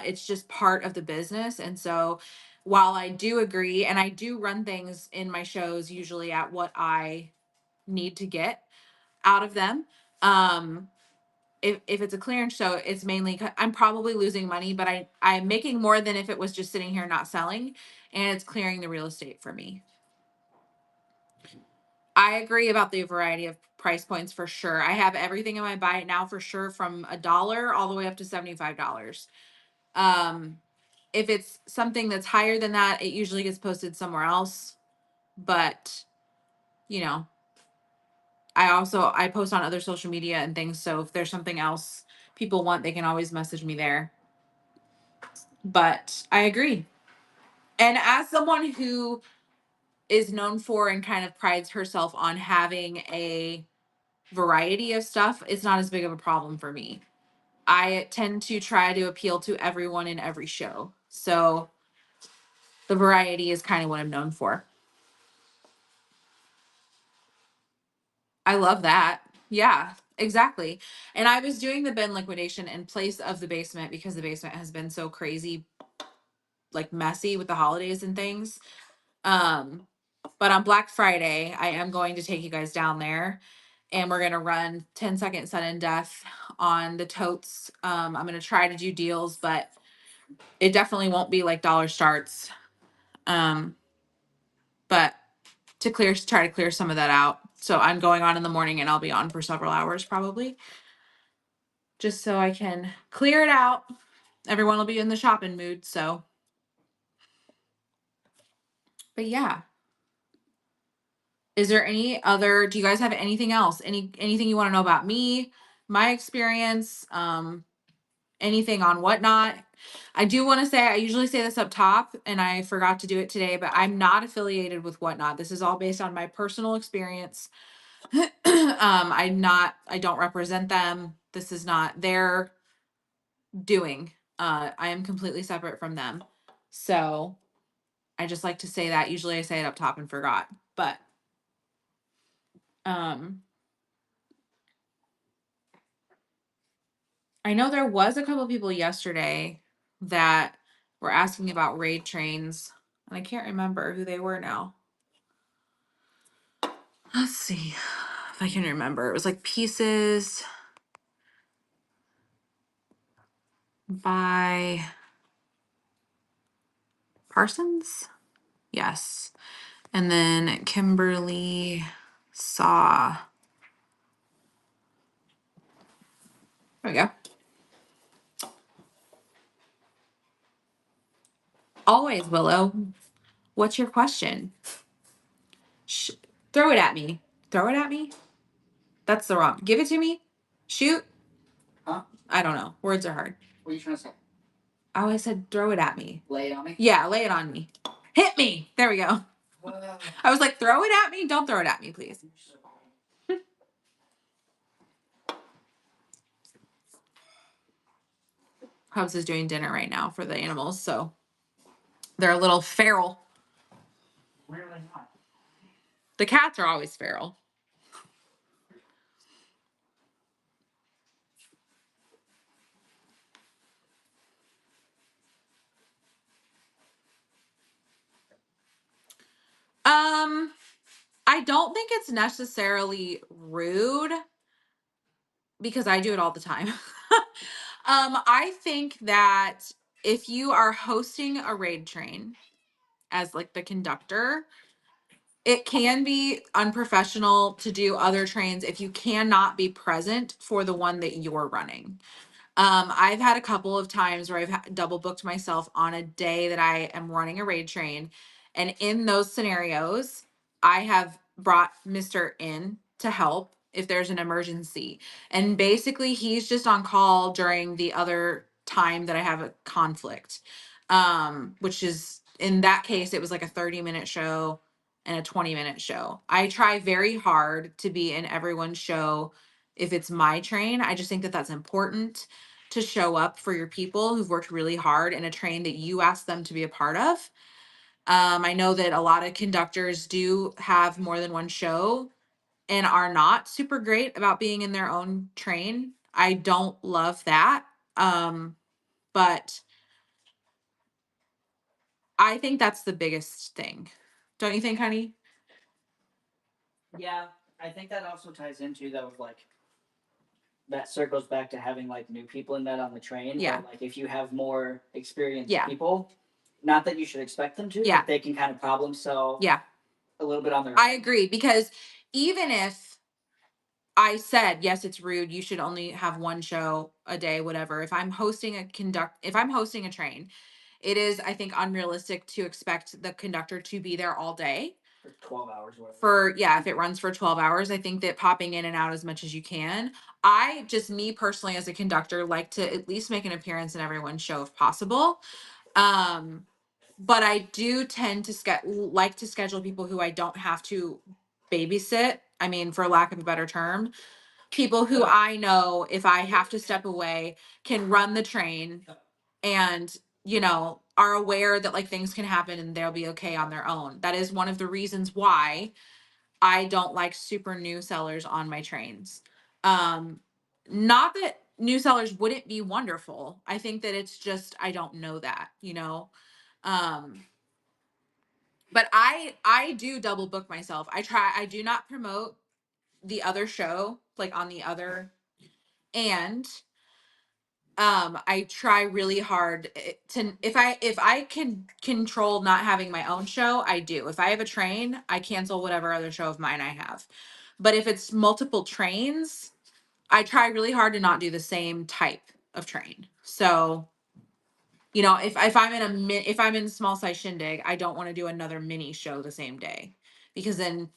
it's just part of the business. And so while I do agree, and I do run things in my shows usually at what I need to get out of them, if it's a clearance show, it's mainly I'm probably losing money, but I'm making more than if it was just sitting here not selling, and it's clearing the real estate for me. I agree about the variety of price points for sure. I have everything in my buy it now for sure, from $1 all the way up to $75. If it's something that's higher than that, it usually gets posted somewhere else. But I post on other social media and things. So if there's something else people want, they can always message me there. But I agree. And as someone who is known for and kind of prides herself on having a variety of stuff, it's not as big of a problem for me. I tend to try to appeal to everyone in every show. So the variety is kind of what I'm known for. I love that. Yeah, exactly. And I was doing the bin liquidation in place of the basement because the basement has been so crazy, like messy with the holidays and things. But on Black Friday, I am going to take you guys down there, and we're going to run 10-second sudden death on the totes. I'm going to try to do deals, but it definitely won't be like dollar starts. But try to clear some of that out. So I'm going on in the morning, and I'll be on for several hours probably, just so I can clear it out. Everyone will be in the shopping mood. So, but yeah. Is there do you guys have anything else? Anything you want to know about me, my experience, anything on Whatnot. I do want to say, I usually say this up top and I forgot to do it today, but I'm not affiliated with Whatnot. This is all based on my personal experience. I don't represent them. This is not their doing. I am completely separate from them. So I just like to say that. Usually I say it up top and forgot, but um I know there was a couple people yesterday that were asking about raid trains, and I can't remember who they were now. Let's see if I can remember. It was like Pieces by Parsons. Yes. And then Kimberly Saw. There we go. Always, Willow. What's your question? Throw it at me. Throw it at me? That's the wrong. Give it to me. Shoot. Huh? I don't know. Words are hard. What are you trying to say? Oh, I said throw it at me. Lay it on me? Yeah, lay it on me. Hit me. There we go. Whoa. I was like, throw it at me. Don't throw it at me, please. Hubs is doing dinner right now for the animals, so they're a little feral. Where are they not? The cats are always feral. I don't think it's necessarily rude because I do it all the time. I think that if you are hosting a raid train as like the conductor, it can be unprofessional to do other trains if you cannot be present for the one that you're running. I've had a couple of times where I've double booked myself on a day that I am running a raid train. And in those scenarios, I have brought Mr. in to help if there's an emergency. And basically, he's just on call during the other time that I have a conflict, which is in that case, it was like a 30-minute show and a 20-minute show. I try very hard to be in everyone's show if it's my train. I just think that that's important to show up for your people who've worked really hard in a train that you asked them to be a part of. I know that a lot of conductors do have more than one show and are not super great about being in their own train. I don't love that. But I think that's the biggest thing. Don't you think, honey? Yeah, I think that also ties into though, like that circles back to having like new people in that on the train. Yeah. Where, like if you have more experienced Yeah. people, not that you should expect them to, Yeah. but they can kind of problem solve. Yeah. A little bit on their. I agree because even if I said, yes, it's rude, you should only have one show a day, whatever. If I'm hosting a train, it is, I think, unrealistic to expect the conductor to be there all day. For 12 hours. If it runs for 12 hours, I think that popping in and out as much as you can. Me personally as a conductor, like to at least make an appearance in everyone's show if possible. But I do tend to like to schedule people who I don't have to babysit. I mean, for lack of a better term, people who I know if I have to step away can run the train and, are aware that like things can happen and they'll be okay on their own. That is one of the reasons why I don't like super new sellers on my trains. Not that new sellers wouldn't be wonderful. I think that it's just I don't know that. But I do double book myself. I do not promote the other show like on the other, and I try really hard to if I can control not having my own show, I do. If I have a train, I cancel whatever other show of mine I have. But if it's multiple trains, I try really hard to not do the same type of train. So, if I'm in small size shindig, I don't want to do another mini show the same day because then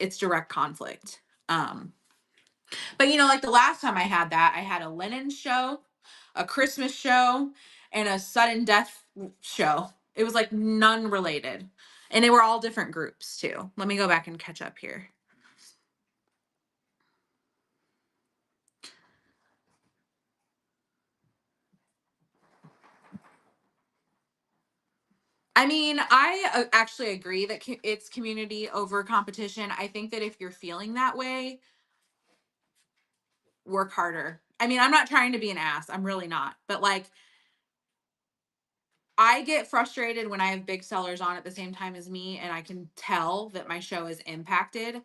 it's direct conflict. But like the last time I had a linen show. a Christmas show, and a sudden death show. It was like none related. And they were all different groups too. Let me go back and catch up here. I mean, I actually agree that it's community over competition. I think that if you're feeling that way, work harder. I mean, I'm not trying to be an ass. I'm really not. But like, I get frustrated when I have big sellers on at the same time as me, and I can tell that my show is impacted.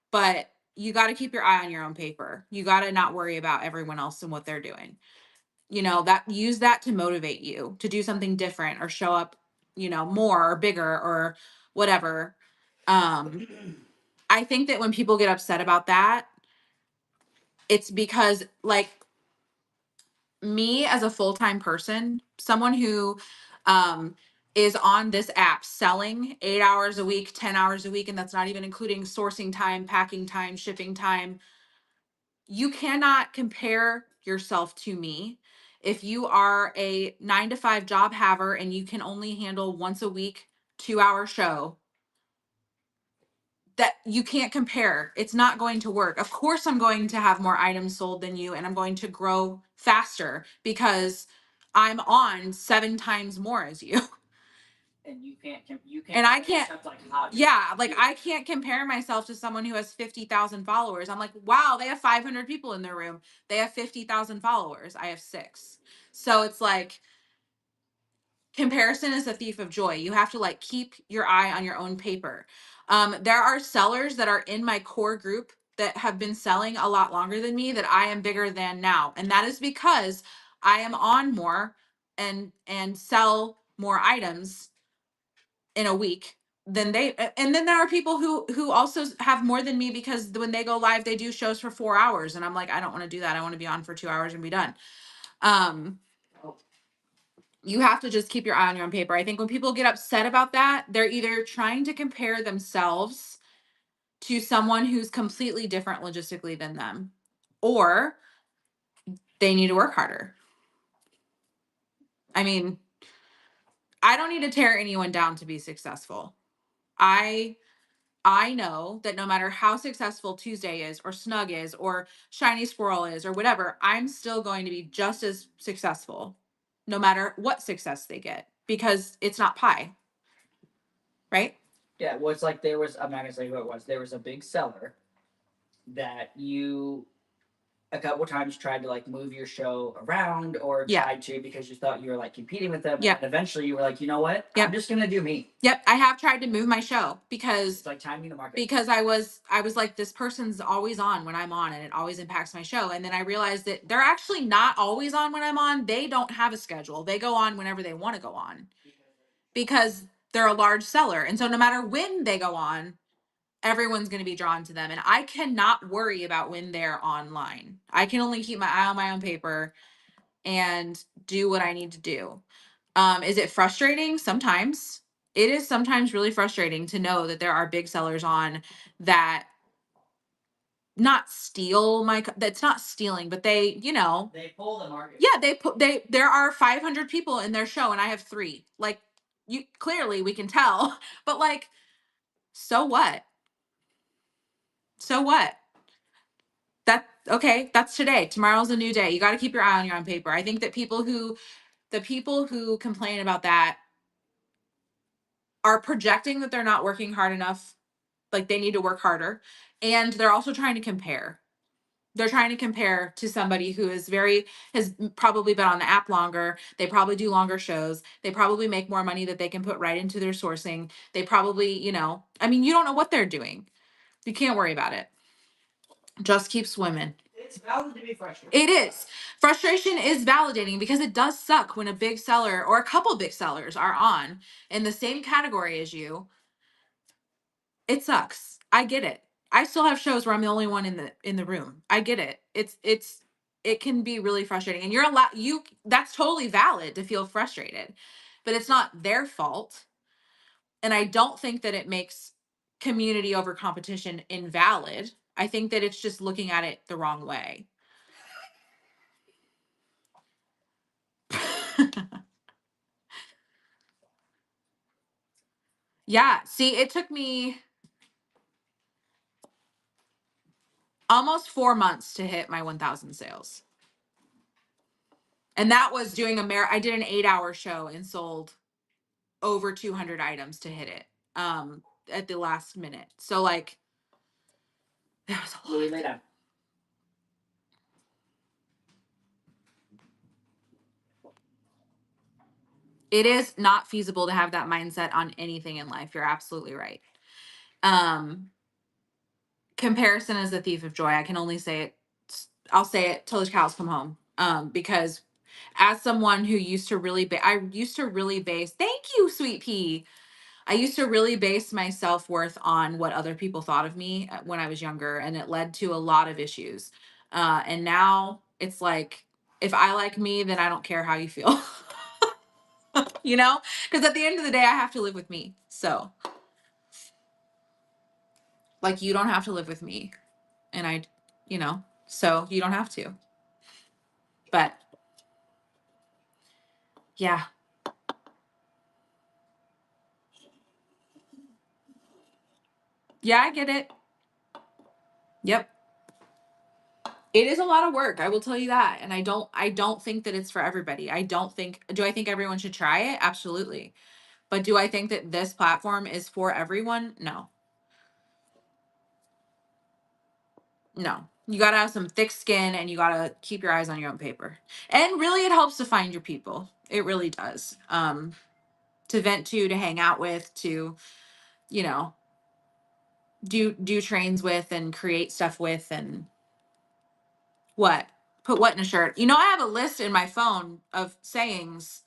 But you got to keep your eye on your own paper. You got to not worry about everyone else and what they're doing. You know, that use that to motivate you to do something different or show up, you know, more or bigger or whatever. I think that when people get upset about that, it's because like me as a full-time person, someone who is on this app selling 8 hours a week, 10 hours a week, and that's not even including sourcing time, packing time, shipping time. You cannot compare yourself to me. If you are a 9 to 5 job haver and you can only handle once a week 2 hour show, that you can't compare. It's not going to work. Of course, I'm going to have more items sold than you, and I'm going to grow faster because I'm on 7 times more as you. And you can't. And I can't. Like how Yeah, like I can't compare myself to someone who has 50,000 followers. I'm like, wow, they have 500 people in their room. They have 50,000 followers. I have 6. So it's like comparison is a thief of joy. You have to like keep your eye on your own paper. There are sellers that are in my core group that have been selling a lot longer than me that I am bigger than now. And that is because I am on more and sell more items in a week than they. And then there are people who also have more than me because when they go live they do shows for 4 hours and I'm like, I don't want to do that. I want to be on for 2 hours and be done. You have to just keep your eye on your own paper. I think when people get upset about that, they're either trying to compare themselves to someone who's completely different logistically than them, or they need to work harder. I mean, I don't need to tear anyone down to be successful. I know that no matter how successful Tuesday is or Snug is or Shiny Squirrel is or whatever, I'm still going to be just as successful no matter what success they get because it's not pie. Right? Yeah, well, it's like there was. I'm not gonna say who it was. There was a big seller that you a couple times tried to like move your show around or Yeah. tried to because you thought you were like competing with them. Yeah. And eventually you were like, you know what? Yep. I'm just gonna do me. Yep, I have tried to move my show because It's like timing the market. because I was like, this person's always on when I'm on and it always impacts my show. And then I realized that they're actually not always on when I'm on. They don't have a schedule. They go on whenever they want to go on because they're a large seller. And so no matter when they go on, everyone's going to be drawn to them. And I cannot worry about when they're online. I can only keep my eye on my own paper and do what I need to do. Is it frustrating? Sometimes. It is sometimes really frustrating to know that there are big sellers on that not steal my that's not stealing, but they, you know, They pull the market. yeah, there are 500 people in their show and I have 3. Like, you clearly we can tell. But like, so what? So what? That okay, that's today. Tomorrow's a new day. You got to keep your eye on your own paper. I think that the people who complain about that are projecting that they're not working hard enough, like they need to work harder, and they're also trying to compare. They're trying to compare to somebody who has probably been on the app longer. They probably do longer shows. They probably make more money that they can put right into their sourcing. They probably, you know, I mean, you don't know what they're doing. You can't worry about it. Just keep swimming. It's valid to be frustrated. It is. Frustration is validating because it does suck when a big seller or a couple big sellers are on in the same category as you. It sucks. I get it. I still have shows where I'm the only one in the room. I get it. It can be really frustrating. And that's totally valid to feel frustrated. But it's not their fault. And I don't think that it makes community over competition invalid. I think that it's just looking at it the wrong way. Yeah. See, it took me almost 4 months to hit my 1,000 sales. And that was doing I did an 8-hour show and sold over 200 items to hit it at the last minute. So like that was a lot. Louis, lay down. It is not feasible to have that mindset on anything in life. You're absolutely right. Um Comparison is the thief of joy. I can only say it. I'll say it till the cows come home. Because as someone who used to really, I used to really base. Thank you, sweet pea. I used to really base my self worth on what other people thought of me when I was younger, and it led to a lot of issues. And now it's like, if I like me, then I don't care how you feel. You know, because at the end of the day, I have to live with me. So, like, you don't have to live with me, and so you don't have to. But yeah. Yeah, I get it. Yep. It is a lot of work, I will tell you that. And I don't think that it's for everybody. Do I think everyone should try it? Absolutely. But do I think that this platform is for everyone? No. No. You got to have some thick skin and you got to keep your eyes on your own paper. And really it helps to find your people. It really does. To vent to hang out with, to, you know, do trains with and create stuff with. And what? Put what in a shirt? I have a list in my phone of sayings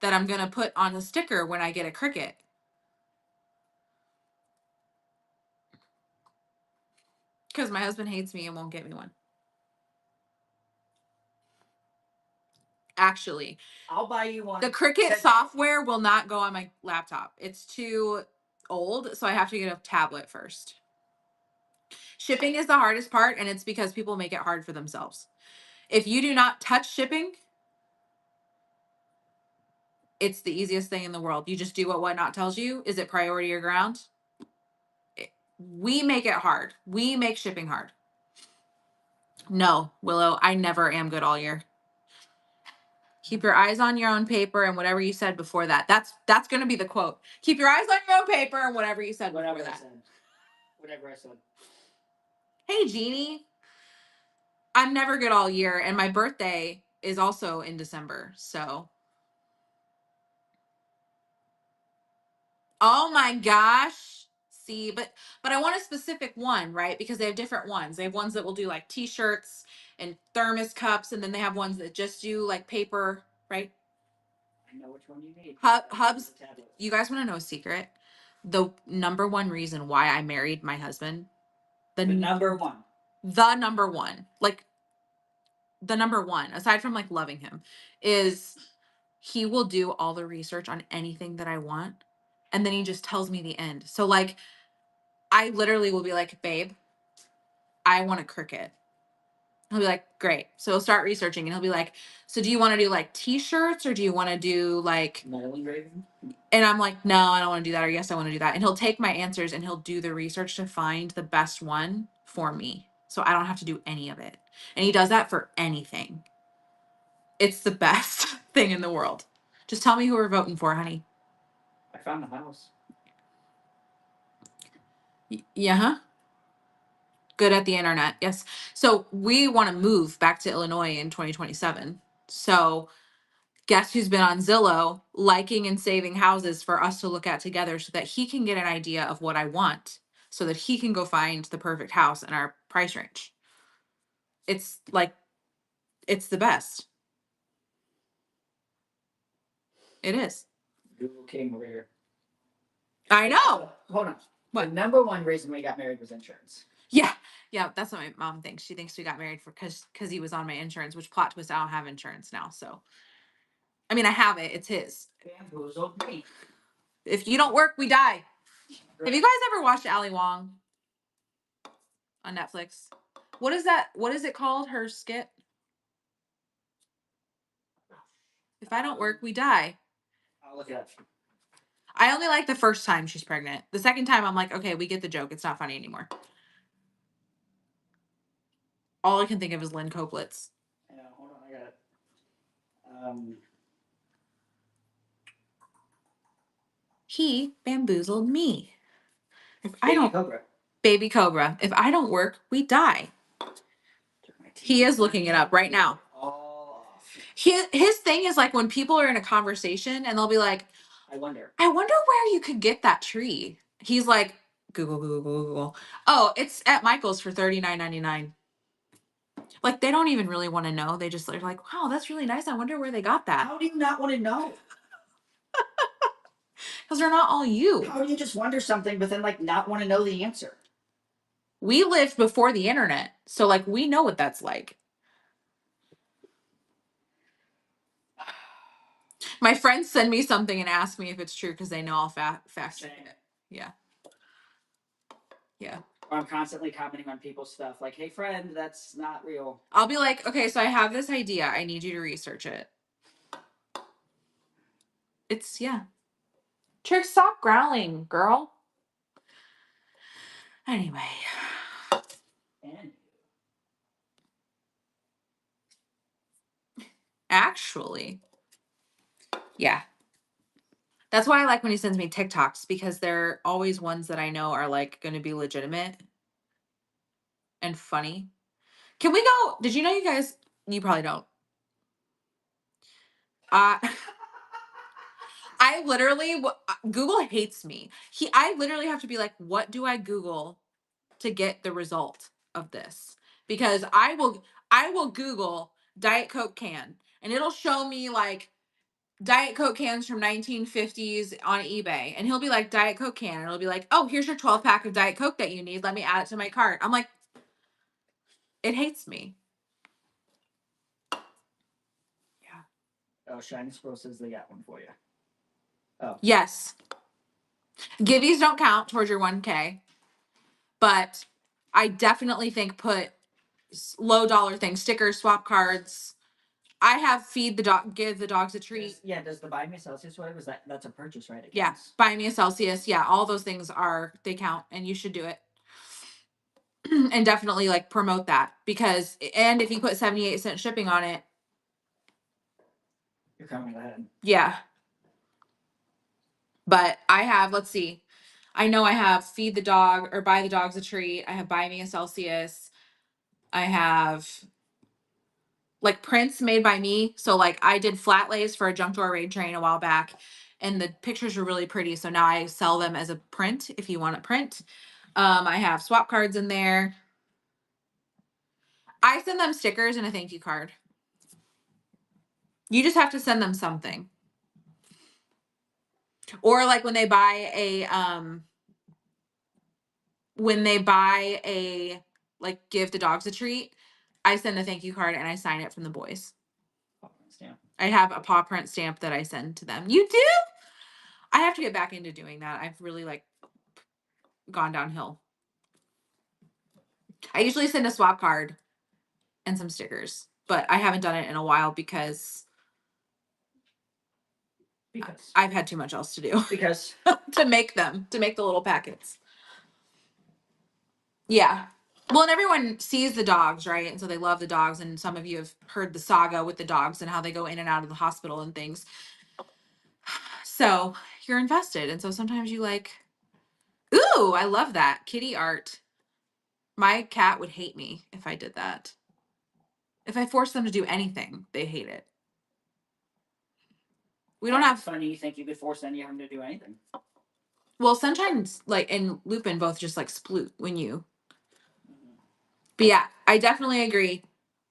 that I'm going to put on a sticker when I get a Cricut. Because my husband hates me and won't get me one. Actually, I'll buy you one. the Cricut software will not go on my laptop. It's too old, so I have to get a tablet first. Shipping is the hardest part, and it's because people make it hard for themselves. If you do not touch shipping, it's the easiest thing in the world. You just do what Whatnot tells you. Is it priority or ground? We make it hard. We make shipping hard. No, Willow, I never am good all year. Keep your eyes on your own paper and whatever you said before that. That's going to be the quote. Keep your eyes on your own paper and whatever you said before that. Whatever I said. Hey, Jeannie. I'm never good all year, and my birthday is also in December. So, oh my gosh. See, but I want a specific one, right? Because they have different ones. They have ones that will do like t-shirts and thermos cups, and then they have ones that just do like paper, right? I know which one you need. Hubs. You guys want to know a secret? The number one reason why I married my husband, The number one, like the number one, aside from like loving him, is he will do all the research on anything that I want, and then he just tells me the end. So like, I literally will be like, babe, I want a Cricut. He'll be like, great. So he'll start researching and he'll be like, so do you want to do like t-shirts or do you want to do like metal engraving? And I'm like, no, I don't want to do that. Or yes, I want to do that. And he'll take my answers and he'll do the research to find the best one for me. So I don't have to do any of it. And he does that for anything. It's the best thing in the world. Just tell me who we're voting for, honey. I found the house. Yeah, huh? Good at the internet. Yes. So we want to move back to Illinois in 2027. So guess who's been on Zillow liking and saving houses for us to look at together so that he can get an idea of what I want so that he can go find the perfect house in our price range. It's like, it's the best. It is. Google King over here. I know. Hold on. What? The number one reason we got married was insurance. Yeah. Yeah. That's what my mom thinks. She thinks we got married because he was on my insurance, which plot twist, I don't have insurance now. So, I mean, I have it. It's his. Bamboozled me. If you don't work, we die. Have you guys ever watched Ali Wong on Netflix? What is that? What is it called? Her skit? If I don't work, we die. I'll look it up. I only like the first time she's pregnant. The second time, I'm like, okay, we get the joke. It's not funny anymore. All I can think of is Lynn Coplitz. Yeah, hold on, I got it. He bamboozled me. If I Baby don't, Cobra. Baby Cobra. If I don't work, we die. He is looking it up right now. All off. His thing is like when people are in a conversation and they'll be like, I wonder where you could get that tree. He's like, Google, Google, Google, Google. Oh, it's at Michael's for $39.99. Like they don't even really want to know. They just are like, wow, that's really nice. I wonder where they got that. How do you not want to know? Because they're not all you. How do you just wonder something but then like not want to know the answer? We lived before the internet, so like we know what that's like. My friends send me something and ask me if it's true because they know I'll fact check it. Yeah. Yeah. Or I'm constantly commenting on people's stuff like, hey friend, that's not real. I'll be like, okay, so I have this idea. I need you to research it. It's, yeah. Trick, stop growling, girl. Anyway. And Actually. Yeah. That's why I like when he sends me TikToks because they're always ones that I know are like going to be legitimate and funny. Can we go? Did you know you guys? You probably don't. I literally Google hates me. I literally have to be like, what do I Google to get the result of this? Because I will Google Diet Coke can and it'll show me like Diet Coke cans from 1950s on eBay. And he'll be like, Diet Coke can. And it'll be like, oh, here's your 12 pack of Diet Coke that you need. Let me add it to my cart. I'm like, it hates me. Yeah. oh, Shiny Squirrel says they got one for you. Oh. Yes. Givvies don't count towards your 1K. But I definitely think put low dollar things, stickers, swap cards. I have feed the dog, give the dogs a treat. Does the Buy Me a Celsius whatever is that's a purchase, right? It Yeah, counts. buy me a Celsius. Yeah, all those things they count, and you should do it. And definitely like promote that because, and if you put 78-cent shipping on it, You're coming ahead. yeah. But I have, let's see, I know I have feed the dog or buy the dogs a treat. I have buy me a Celsius. I have like prints made by me. So like I did flat lays for a junk door raid train a while back and the pictures were really pretty. So now I sell them as a print if you want a print. I have swap cards in there. I send them stickers and a thank you card. You just have to send them something. Or like when they buy like give the dogs a treat, I send a thank you card and I sign it from the boys. Paw print stamp. I have a paw print stamp that I send to them. You do? I have to get back into doing that. I've really like gone downhill. I usually send a swap card and some stickers, but I haven't done it in a while because I've had too much else to do. Because to make the little packets. Yeah. Well, and everyone sees the dogs, right? And so they love the dogs. And some of you have heard the saga with the dogs and how they go in and out of the hospital and things. So you're invested. And so sometimes you like, ooh, I love that. Kitty art. My cat would hate me if I did that. If I forced them to do anything, they hate it. We don't have. funny. You think you could force any of them to do anything? Well, sometimes like and Lupin both just like sploot when you. But yeah, I definitely agree.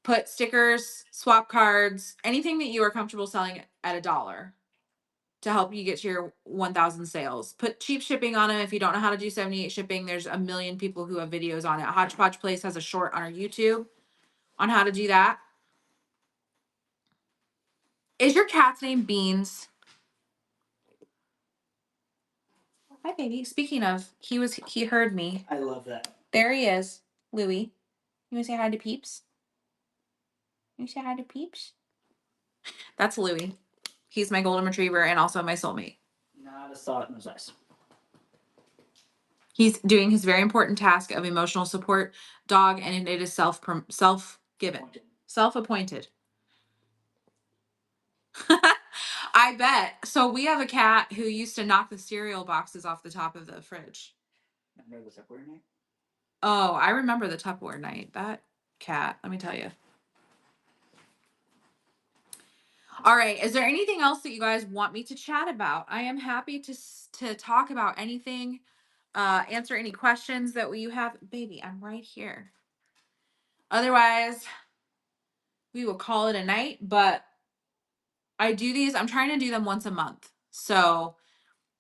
Put stickers, swap cards, anything that you are comfortable selling at $1 to help you get to your 1,000 sales. Put cheap shipping on them. If you don't know how to do 78 shipping, there's a million people who have videos on it. Hodgepodge Place has a short on our YouTube on how to do that. Is your cat's name Beans? Hi, baby. Speaking of, he heard me. I love that. There he is, Louie. You want to say hi to Peeps? You say hi to Peeps? That's Louie. He's my golden retriever and also my soulmate. Not a thought in those eyes. He's doing his very important task of emotional support dog, and it is self-given, self-appointed. I bet. So we have a cat who used to knock the cereal boxes off the top of the fridge. Remember the Tupperware night? Oh, I remember the Tupperware night. That cat, let me tell you. All right. Is there anything else that you guys want me to chat about? I am happy to talk about anything, answer any questions that you have. Baby, I'm right here. Otherwise, we will call it a night, but I do these, I'm trying to do them once a month. So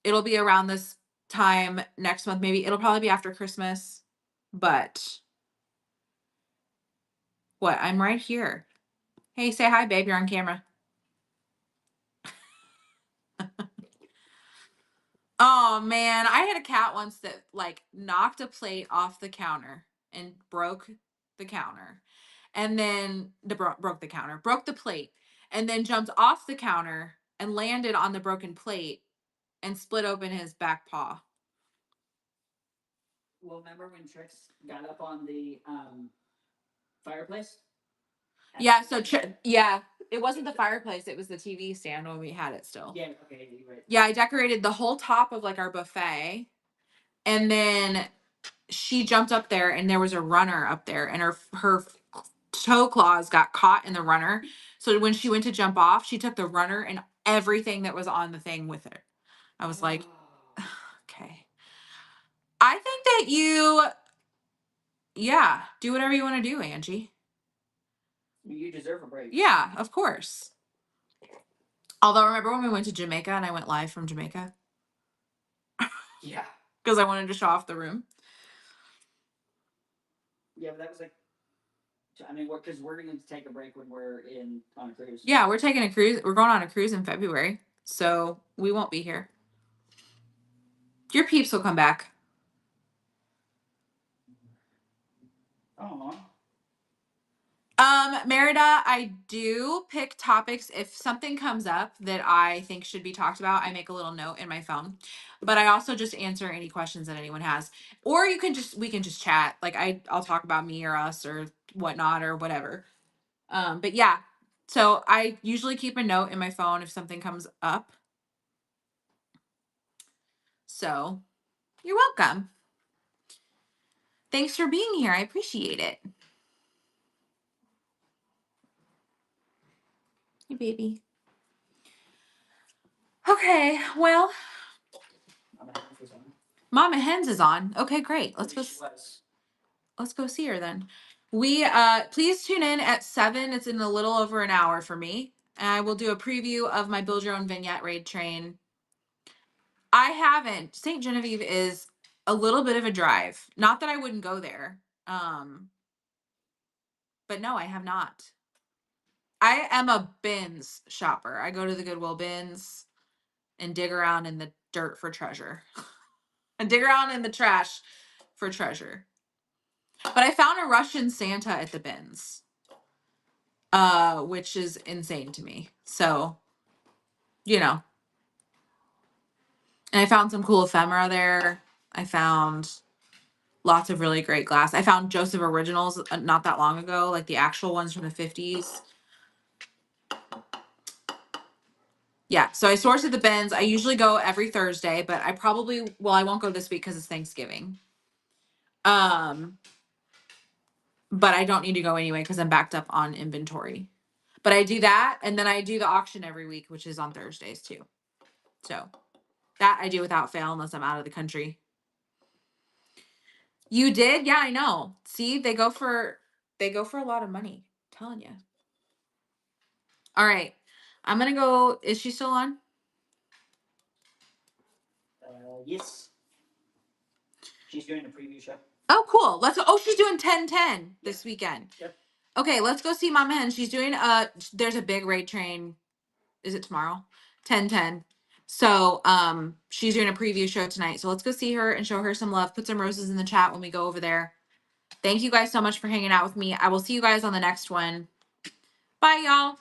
it'll be around this time next month. Maybe it'll probably be after Christmas, but what? I'm right here. Hey, say hi, babe. You're on camera. Oh man, I had a cat once that like knocked a plate off the counter and broke the counter. And then broke the counter, broke the plate, and then jumped off the counter and landed on the broken plate and split open his back paw. Well, remember when Trix got up on the fireplace? Yeah, so yeah, it wasn't the fireplace, it was the TV stand when we had it still. Yeah, okay, you're right. Yeah, I decorated the whole top of like our buffet, and then she jumped up there and there was a runner up there, and her toe claws got caught in the runner. So when she went to jump off, she took the runner and everything that was on the thing with her. I was like, okay. I think that yeah, do whatever you want to do, Angie. You deserve a break. Yeah, of course. Although remember when we went to Jamaica and I went live from Jamaica? Yeah. Because I wanted to show off the room. Yeah, but that was like, I mean, because we're going to take a break when we're on a cruise. Yeah, we're taking a cruise. We're going on a cruise in February, so we won't be here. Your peeps will come back. Oh. Merida, I do pick topics. If something comes up that I think should be talked about, I make a little note in my phone. But I also just answer any questions that anyone has. Or we can just chat. Like I'll talk about me or us or whatnot or whatever. But yeah. So I usually keep a note in my phone if something comes up. So you're welcome. Thanks for being here. I appreciate it. Hey, baby. Okay, well, Mama Hens is on. Okay, great. Let's go see her then. We please tune in at 7. It's in a little over an hour for me. And I will do a preview of my Build Your Own Vignette Raid Train. I haven't. St. Genevieve is a little bit of a drive. Not that I wouldn't go there. But no, I have not. I am a bins shopper. I go to the Goodwill bins and dig around in the dirt for treasure. And dig around in the trash for treasure. But I found a Russian Santa at the bins. Which is insane to me. So, you know. And I found some cool ephemera there. I found lots of really great glass. I found Joseph Originals not that long ago, like the actual ones from the 50s. Yeah, so I source at the bins. I usually go every Thursday, but I won't go this week because it's Thanksgiving. But I don't need to go anyway because I'm backed up on inventory. But I do that, and then I do the auction every week, which is on Thursdays too. So that I do without fail unless I'm out of the country. You did? Yeah, I know. See, they go for a lot of money. I'm telling you. All right. I'm going to go. Is she still on? Yes. She's doing a preview show. Oh, cool. Let's go. Oh, she's doing 10-10 this weekend. Yep. Okay, let's go see Mama Hen. She's doing there's a big raid train. Is it tomorrow? 10-10. So, she's doing a preview show tonight. So let's go see her and show her some love. Put some roses in the chat when we go over there. Thank you guys so much for hanging out with me. I will see you guys on the next one. Bye, y'all.